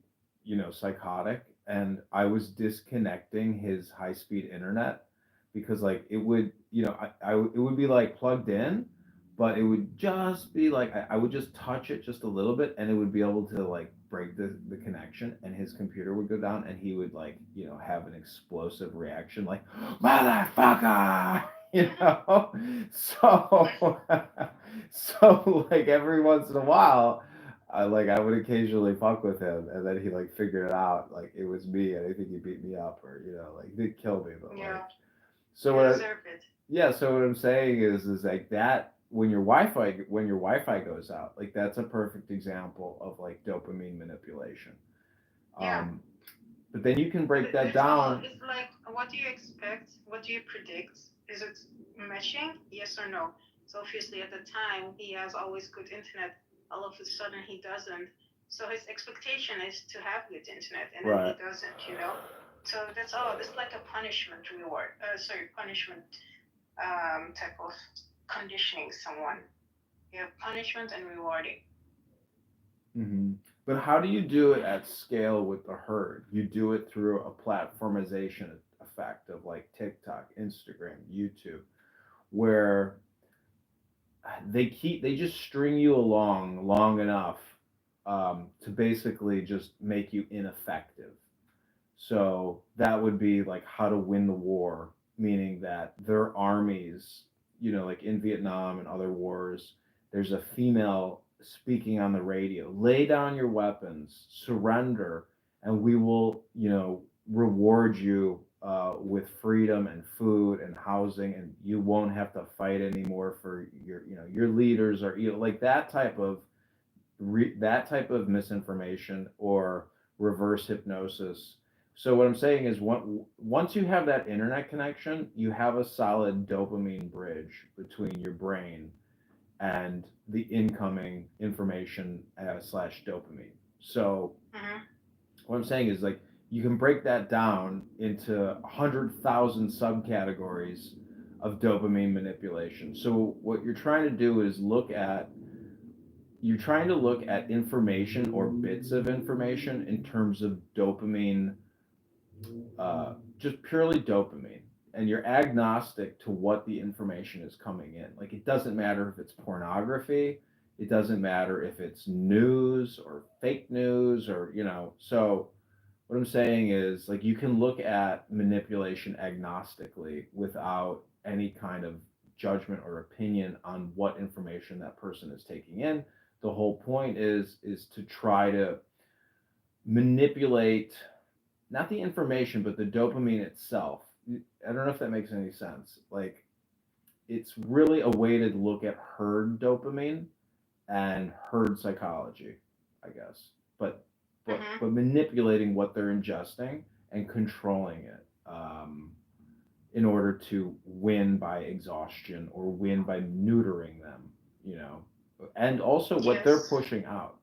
psychotic, and I was disconnecting his high speed internet because, like, it would, it would be like plugged in, but it would just be like I would just touch it just a little bit, and it would be able to, like, break the connection, and his computer would go down, and he would, like, have an explosive reaction, like, "Motherfucker!" So so, like, every once in a while, I would occasionally fuck with him, and then he, like, figured it out, like, it was me, and I think he beat me up, or, like, he did kill me, but, like, so you what deserve it. yeah, so what I'm saying is like that, when your Wi-Fi goes out, like, that's a perfect example of, like, dopamine manipulation. Yeah. But then you can break that It's all, down. it's like, what do you expect? What do you predict? Is it matching? Yes or no? So obviously at the time he has always good internet. All of a sudden he doesn't. So his expectation is to have good internet, and then he doesn't. So that's all. It's like a punishment reward. Punishment type of conditioning someone. You have punishment and rewarding. But how do you do it at scale with the herd? You do it through a platformization effect of, like, TikTok, Instagram, YouTube, where they just string you along long enough to basically just make you ineffective. So that would be like how to win the war, meaning that their armies, like in Vietnam and other wars, there's a female speaking on the radio: "Lay down your weapons, surrender, and we will, reward you with freedom and food and housing, and you won't have to fight anymore for your leaders," or, like, that type of misinformation or reverse hypnosis. So what I'm saying is, once you have that internet connection, you have a solid dopamine bridge between your brain and the incoming information slash dopamine. So what I'm saying is, like, you can break that down into 100,000 subcategories of dopamine manipulation. So what you're trying to do is you're trying to look at information or bits of information in terms of dopamine, just purely dopamine, and you're agnostic to what the information is coming in. Like, it doesn't matter if it's pornography, it doesn't matter if it's news or fake news, or, so what I'm saying is, like, you can look at manipulation agnostically without any kind of judgment or opinion on what information that person is taking in. The whole point is to try to manipulate not the information, but the dopamine itself. I don't know if that makes any sense. Like, it's really a way to look at herd dopamine and herd psychology, I guess. But manipulating what they're ingesting and controlling it, in order to win by exhaustion or win by neutering them, and also what they're pushing out.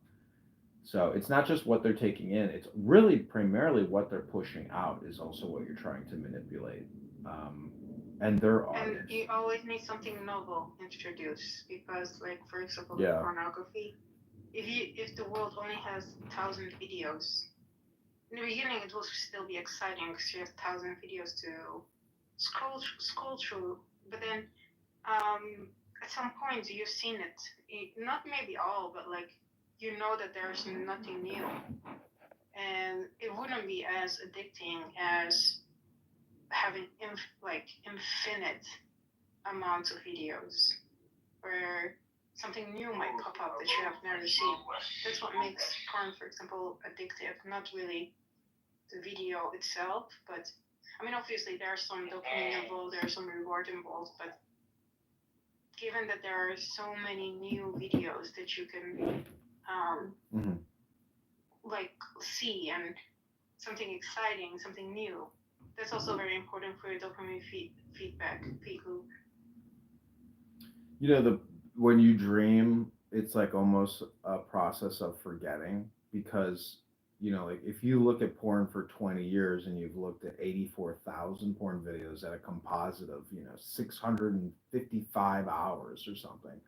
So it's not just what they're taking in; it's really primarily what they're pushing out is also what you're trying to manipulate, and their audience. And you always need something novel introduced because, like for example, Yeah. pornography. If the world only has 1,000 videos, in the beginning it will still be exciting because you have 1,000 videos to scroll through. But then at some point you've seen it, not maybe all, but like you know that there's nothing new, and it wouldn't be as addicting as having infinite amounts of videos where something new might pop up that you have never seen. That's what makes porn, for example, addictive. Not really the video itself, but I mean, obviously there's some dopamine involved, there's some reward involved, but given that there are so many new videos that you can like see and something exciting, something new, that's also very important for your dopamine feedback loop. You know, when you dream, it's like almost a process of forgetting because, you know, like if you look at porn for 20 years and you've looked at 84,000 porn videos at a composite of, 655 hours or something,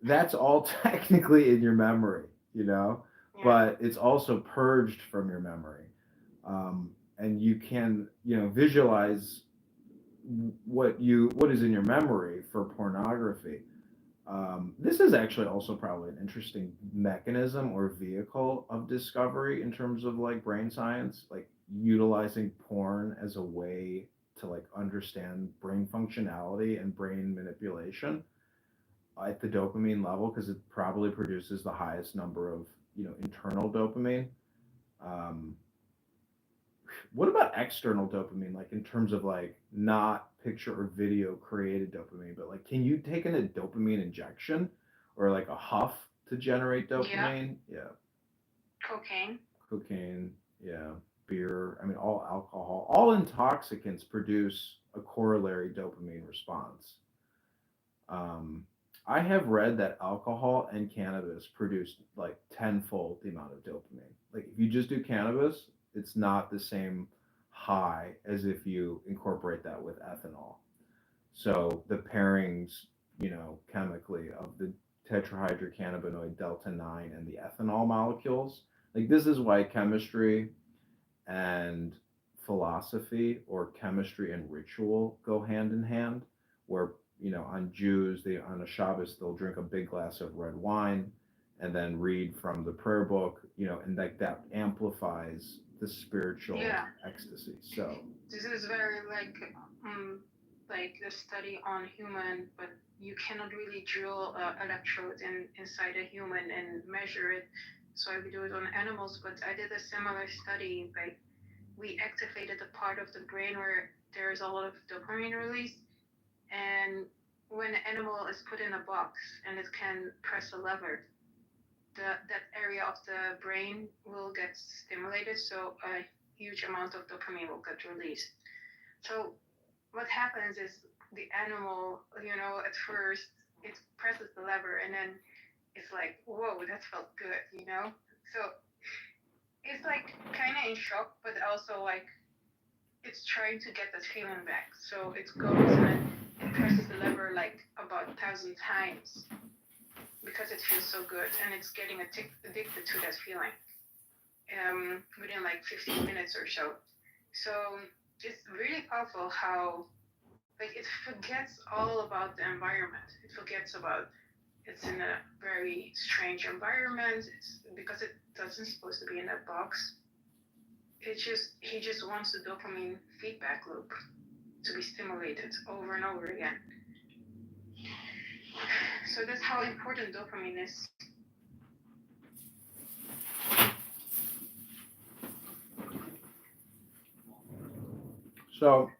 that's all technically in your memory, but it's also purged from your memory. And you can, visualize what is in your memory for pornography. This is actually also probably an interesting mechanism or vehicle of discovery in terms of like brain science, like utilizing porn as a way to like understand brain functionality and brain manipulation at the dopamine level, because it probably produces the highest number of internal dopamine. What about external dopamine, like in terms of like not picture or video created dopamine, but like can you take in a dopamine injection or like a huff to generate dopamine? Yeah. Cocaine, yeah. Beer, I mean all alcohol, all intoxicants produce a corollary dopamine response. I have read that alcohol and cannabis produce like tenfold the amount of dopamine. Like if you just do cannabis, it's not the same high as if you incorporate that with ethanol. So the pairings, chemically of the tetrahydrocannabinoid delta 9 and the ethanol molecules, like this is why chemistry and philosophy, or chemistry and ritual, go hand in hand, where on Jews, on a Shabbos, they'll drink a big glass of red wine and then read from the prayer book, and like that amplifies the spiritual ecstasy. So this is very like the study on human, but you cannot really drill electrodes inside a human and measure it. So we do it on animals, but I did a similar study. Like we activated the part of the brain where there is a lot of dopamine release. And when an animal is put in a box and it can press a lever, that area of the brain will get stimulated, so a huge amount of dopamine will get released. So what happens is the animal, at first it presses the lever and then it's like, whoa, that felt good, So it's like kind of in shock, but also like it's trying to get that feeling back. So it goes and it presses the lever like about 1,000 times because it feels so good, and it's getting addicted to that feeling within like 15 minutes or so. So it's really powerful how like it forgets all about the environment. It forgets about it's in a very strange environment. It's because it doesn't supposed to be in that box. He just wants the dopamine feedback loop to be stimulated over and over again. So that's how important dopamine is. So,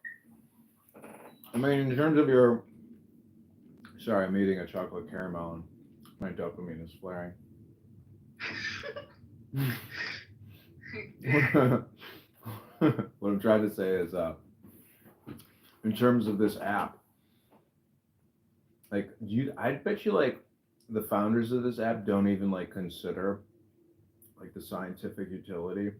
I mean, in terms of your, sorry, I'm eating a chocolate caramel and my dopamine is flaring. What I'm trying to say is, in terms of this app, like I bet you like the founders of this app don't even like consider like the scientific utility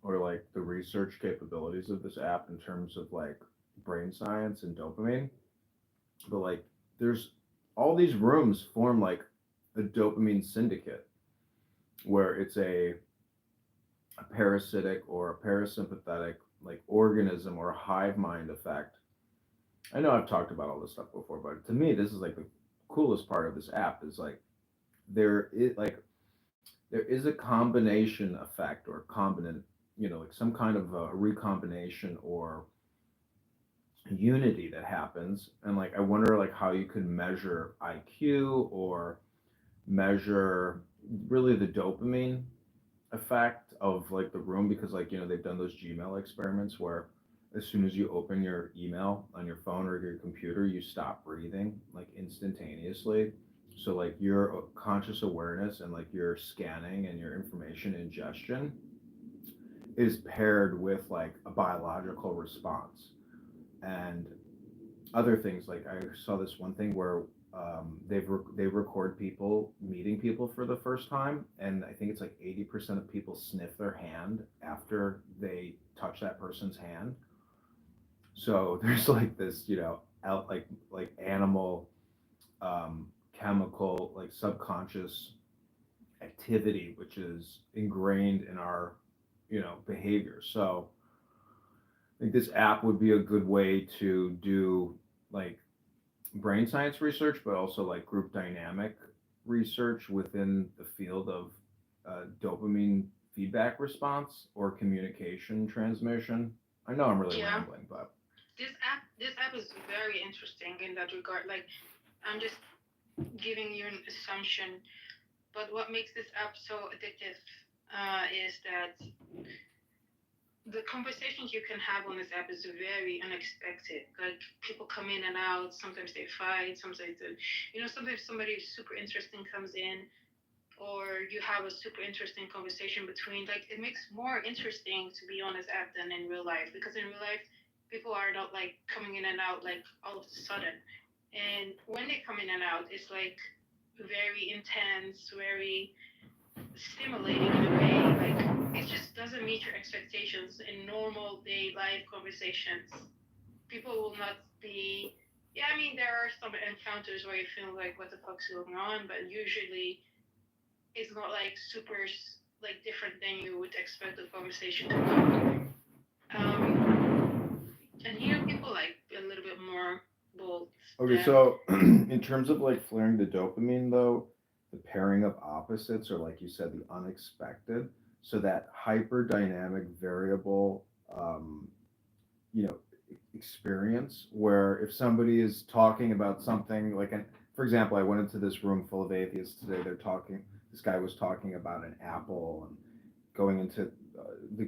or like the research capabilities of this app in terms of like brain science and dopamine. But like there's all these rooms form like a dopamine syndicate where it's a parasitic or a parasympathetic like organism or a hive mind effect. I know I've talked about all this stuff before, but to me, this is like the coolest part of this app is like there is a combination effect or combinant, like some kind of a recombination or unity that happens, and like I wonder like how you could measure IQ or measure really the dopamine effect of like the room because like they've done those Gmail experiments where as soon as you open your email on your phone or your computer you stop breathing like instantaneously, so like your conscious awareness and like your scanning and your information ingestion is paired with like a biological response and other things. Like I saw this one thing where they record people meeting people for the first time, and I think it's like 80% of people sniff their hand after they touch that person's hand. So there's like this, out like animal chemical like subconscious activity which is ingrained in our behavior. So I think this app would be a good way to do like brain science research, but also like group dynamic research within the field of dopamine feedback response or communication transmission. I know I'm really Yeah. rambling, but This app is very interesting in that regard. Like, I'm just giving you an assumption, but what makes this app so addictive is that the conversations you can have on this app is very unexpected. Like, people come in and out. Sometimes they fight. Sometimes sometimes somebody super interesting comes in, or you have a super interesting conversation between. Like, it makes more interesting to be on this app than in real life, because in real life people are not like coming in and out like all of a sudden, and when they come in and out it's like very intense, very stimulating in a way. Like, it just doesn't meet your expectations in normal day life conversations. People will not be. Yeah, I mean, there are some encounters where you feel like, what the fuck's going on? But usually it's not like super like different than you would expect the conversation to go. And here people like a little bit more bold. okay. So in terms of like flaring the dopamine though, the pairing of opposites or like you said the unexpected, so that hyper dynamic variable you know experience where if somebody is talking about something like for example, I went into this room full of atheists today. This guy was talking about an apple and going into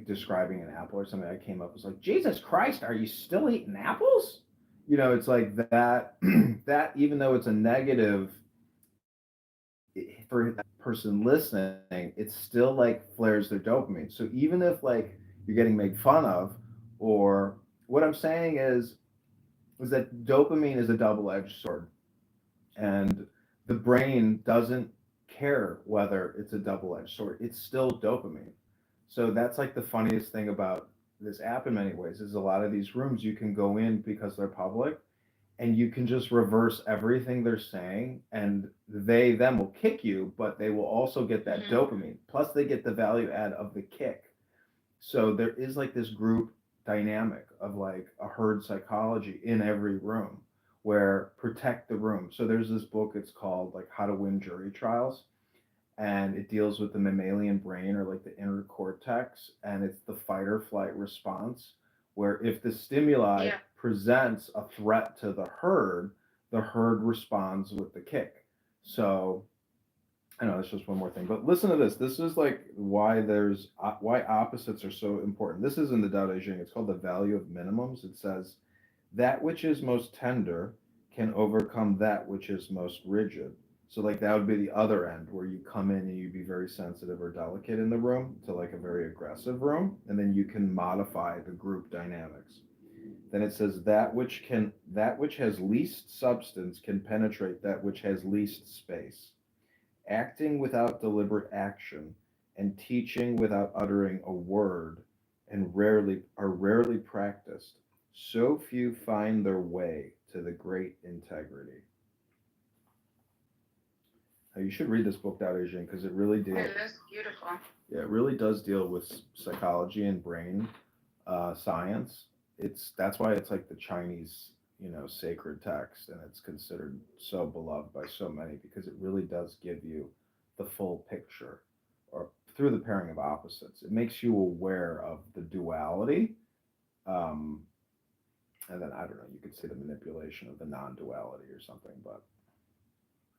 describing an apple or something. I came up was like, Jesus Christ, are you still eating apples? It's like that that even though it's a negative for that person listening, it still like flares their dopamine. So even if like you're getting made fun of, or what I'm saying is that dopamine is a double-edged sword, and the brain doesn't care whether it's a double-edged sword. It's still dopamine. So that's like the funniest thing about this app in many ways is a lot of these rooms you can go in because they're public and you can just reverse everything they're saying and them will kick you, but they will also get that dopamine. Plus they get the value add of the kick. So there is like this group dynamic of like a herd psychology in every room where protect the room. So there's this book, it's called like How to Win Jury Trials, and it deals with the mammalian brain or like the inner cortex, and it's the fight or flight response where if the stimuli presents a threat to the herd responds with the kick. So I know that's just one more thing, but listen to this. This is like why opposites are so important. This is in the Tao Te Ching. It's called the value of minimums. It says that which is most tender can overcome that which is most rigid. So like that would be the other end where you come in and you be very sensitive or delicate in the room to like a very aggressive room, and then you can modify the group dynamics. Then it says that which has least substance can penetrate that which has least space. Acting without deliberate action and teaching without uttering a word, and rarely practiced. So few find their way to the great integrity. Now, you should read this book, Dao Jing, because it really deals. Yeah, that's beautiful. Yeah, it really does deal with psychology and brain science. That's why it's like the Chinese, sacred text, and it's considered so beloved by so many because it really does give you the full picture, or through the pairing of opposites. It makes you aware of the duality, and then I don't know. You could say the manipulation of the non-duality or something, but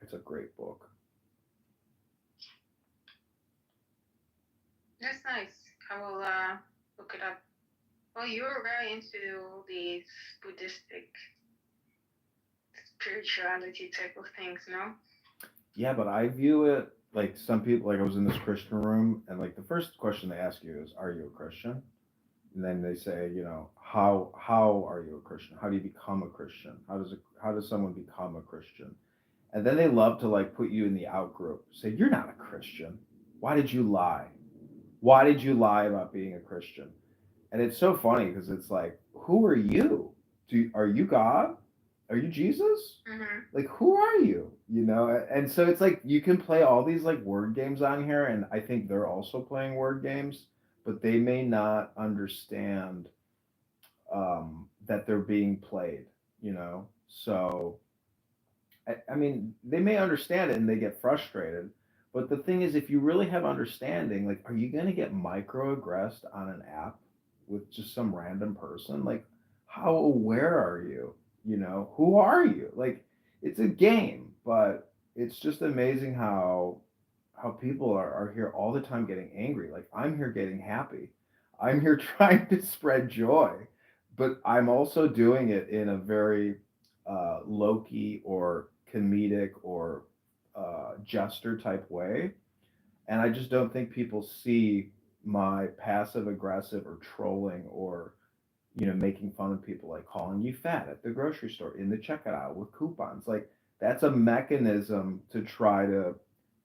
it's a great book. That's nice. I will look it up. Well, you're very into these Buddhistic spirituality type of things, no? Yeah, but I view it like some people. Like I was in this Christian room, and like the first question they ask you is, "Are you a Christian?" And then they say, how are you a Christian? How do you become a Christian? How does someone become a Christian? And then they love to like put you in the out group. Say, you're not a Christian. Why did you lie? Why did you lie about being a Christian? And it's so funny because it's like, who are you? Are you God? Are you Jesus? Mm-hmm. Like, who are you? And so it's like you can play all these like word games on here, and I think they're also playing word games, but they may not understand that they're being played. So I mean, they may understand it and they get frustrated. But the thing is, if you really have understanding, like, are you going to get microaggressed on an app with just some random person? Like, how aware are you? Who are you? Like, it's a game, but it's just amazing how people are here all the time getting angry. Like, I'm here getting happy. I'm here trying to spread joy, but I'm also doing it in a very low key or comedic or jester type way. And I just don't think people see my passive aggressive or trolling or making fun of people, like calling you fat at the grocery store in the checkout aisle with coupons. Like, that's a mechanism to try to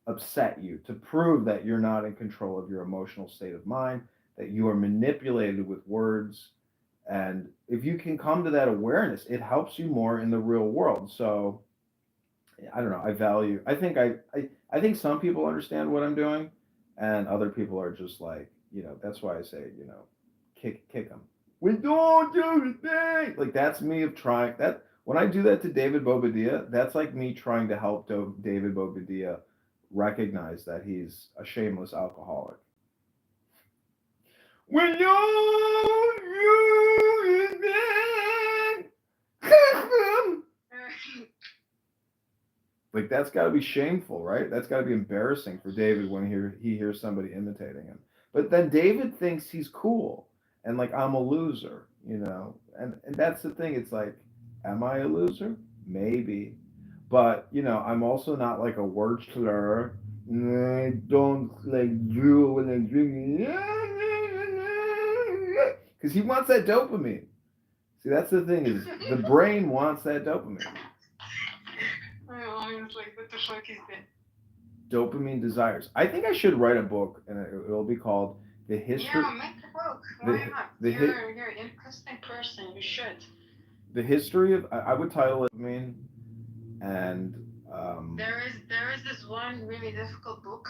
upset you, to prove that you're not in control of your emotional state of mind, that you are manipulated with words. And if you can come to that awareness, it helps you more in the real world. So I don't know. I think some people understand what I'm doing, and other people are just like, that's why I say, kick them. We don't do the thing. Like, that's me of trying that. When I do that to David Bobadilla, that's like me trying to help David Bobadilla recognize that he's a shameless alcoholic. When you like, that's got to be shameful, right? That's got to be embarrassing for David when he hears somebody imitating him. But then David thinks he's cool, and like, I'm a loser, and that's the thing. It's like, am I a loser? Maybe, but I'm also not like a word slur. I don't like drool when I'm drinking, because he wants that dopamine. See, that's the thing, is the brain wants that dopamine. Like, what the fuck is that? Dopamine desires. I think I should write a book, and it'll be called The History. Yeah, make a book. Why not? You're an interesting person. You should. The history of. I would title it. And there is this one really difficult book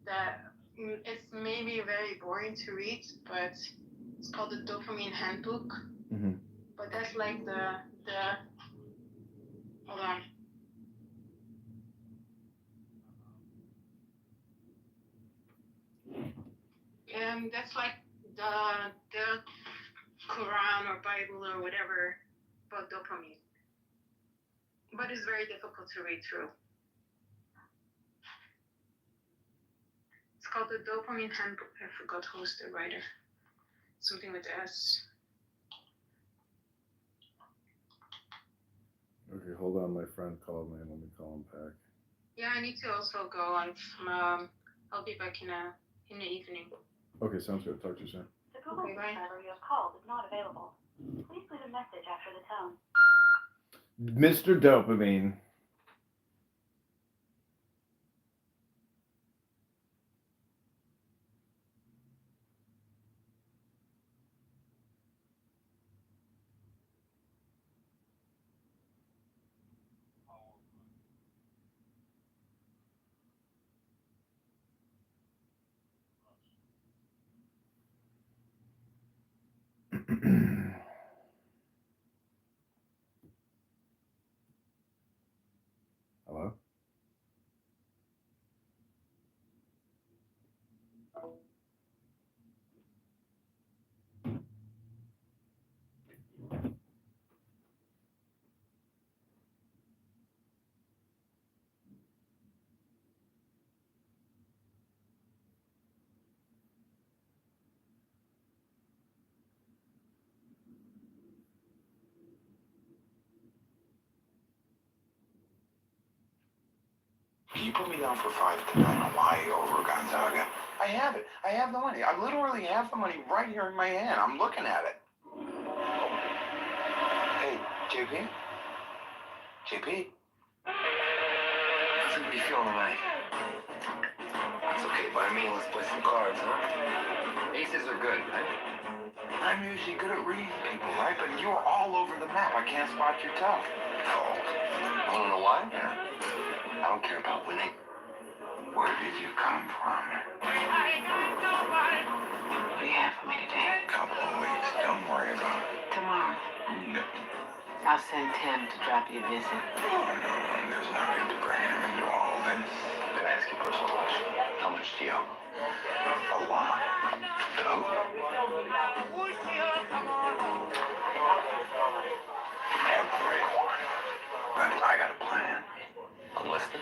that it's maybe very boring to read, but it's called the Dopamine Handbook. Mm-hmm. But that's like the hold on. That's like the Quran or Bible or whatever about dopamine. But it's very difficult to read through. It's called the Dopamine Handbook. I forgot who's the writer. Something with S. Okay, hold on. My friend called me, and let me call him back. Yeah, I need to also go on. I'll be back in the evening. Okay, sounds good. Talk to you soon. The Google number you have called is not available. Please leave a message after the tone. Mr. Dopamine. Hello? Can you put me down for 5 tonight, Hawaii over Gonzaga? I have it. I have the money. I literally have the money right here in my hand. I'm looking at it. Hey, JP? JP? How's everybody feeling tonight? It's okay by me. Let's play some cards, huh? Aces are good, right? I'm usually good at reading people, right? But you're all over the map. I can't spot your toe. Oh. Want to know why? Yeah. I don't care about winning. Where did you come from? What do you have for me today? Couple of weeks. Don't worry about it. Tomorrow. No. I'll send Tim to drop you a visit. No, there's no need to bring him into all this. Can I ask you a personal question? How much do you owe? A lot. No. Everyone. But I got a plan. Enlisted?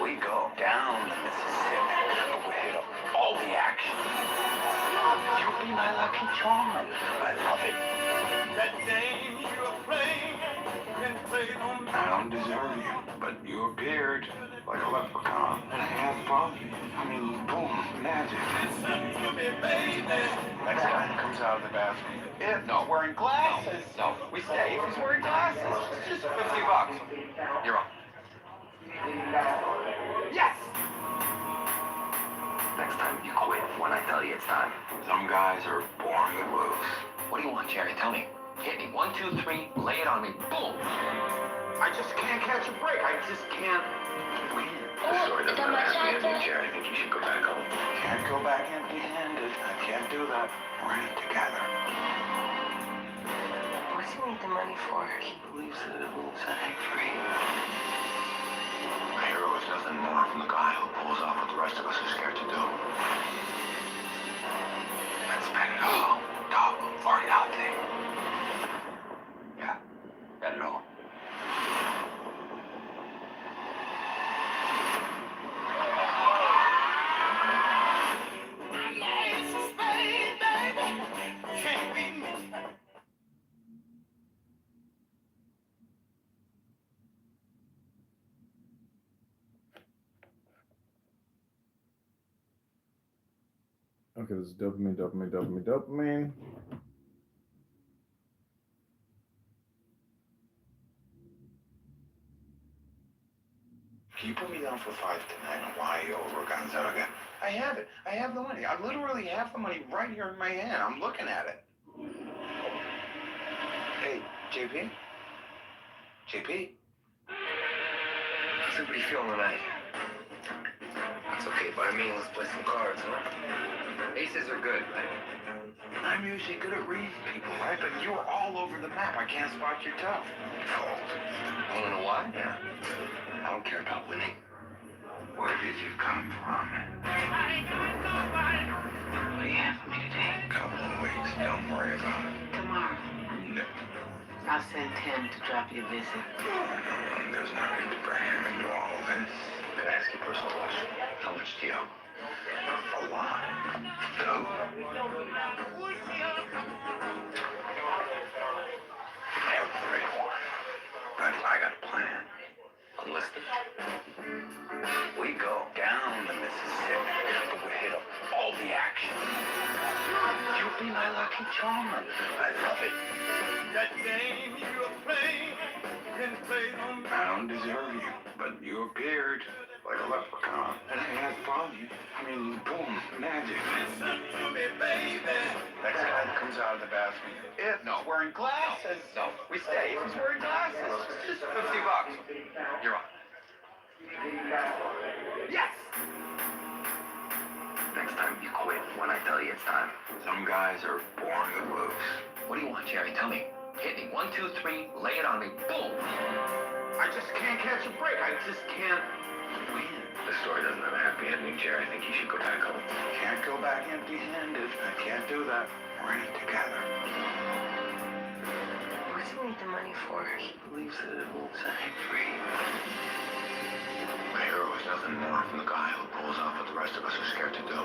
We go down the Mississippi, but we hit up all the action. You'll be my lucky charm. I love it. That game you're playing can play on. I don't deserve you, but you appeared like a leprechaun. And I had fun. I mean, boom, magic. Next guy comes out of the bathroom. It's not wearing glasses. So we stay if he's wearing glasses. It's just $50. You're on. Yes! Next time you quit when I tell you it's time. Some guys are born to lose. What do you want, Jerry? Tell me. Hit me. 1, 2, 3. Lay it on me. Boom! I just can't catch a break. I just can't win. This story doesn't have to end, Jerry. I think you should go back home. Can't go back empty-handed. I can't do that. We're in it together. What's he need the money for? He believes that it will set him free. A hero is nothing more than the guy who pulls off what the rest of us are scared to do. And spend it all, double or nothing. Yeah, bet it all. Okay, this is dopamine. Can you put me down for 5 tonight, Hawaii over Gonzaga? I have it. I have the money. I literally have the money right here in my hand. I'm looking at it. Hey, JP? JP? How's everybody feeling tonight? It's okay by me. Let's play some cards, huh? Aces are good, right? I'm usually good at reading people, right? But you're all over the map. I can't spot your toe. Oh. Want to know why? Yeah. I don't care about winning. Where did you come from? What do you have for me today? Couple of weeks. Don't worry about it. Tomorrow. No. I'll send Tim to drop you a visit. No, there's no need to bring him into all this. Can I ask you a personal question? How much do you owe? A lot. No. Everyone. But I got a plan. Enlisted? We go down the Mississippi, but we hit up all the action. You'll be my lucky charm. I love it. That game you're playing can play on. I don't deserve you, but you appeared like a leprechaun. And I had fun. I mean, boom, magic. Listen to me, baby. Next guy comes out of the bathroom. It's not wearing glasses. So we stay if he's wearing glasses. It's just $50. You're on. Yes! Next time you quit when I tell you it's time. Some guys are born to lose. What do you want, Jerry? Tell me. Hit me. 1, 2, 3. Lay it on me. Boom. I just can't catch a break. I just can't win. The story doesn't have a happy ending, Jerry. I think you should go back home. Can't go back empty-handed. I can't do that. We're in it together. What do you need the money for? He believes that it will set him free. A hero is nothing more than the guy who pulls off what the rest of us are scared to do.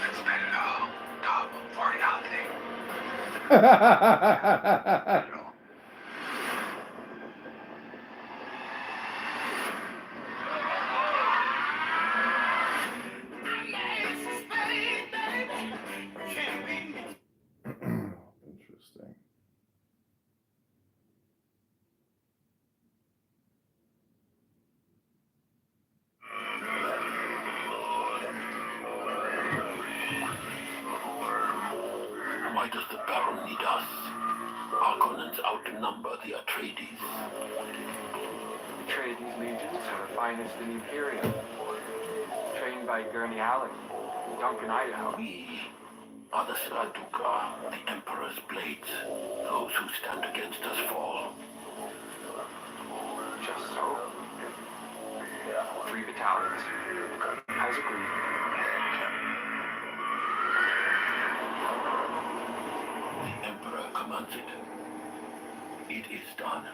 Let's bet it all. Top $40 thing. Interesting. Why does the Baron need us? Harkonnens outnumber the Atreides. Atreides legions are the finest in Imperium. Trained by Gurney Halleck, Duncan Idaho. We are the Seraduka, the Emperor's blades. Those who stand against us fall. Just so. 3 battalions. As agreed. The Emperor commands it. It is done.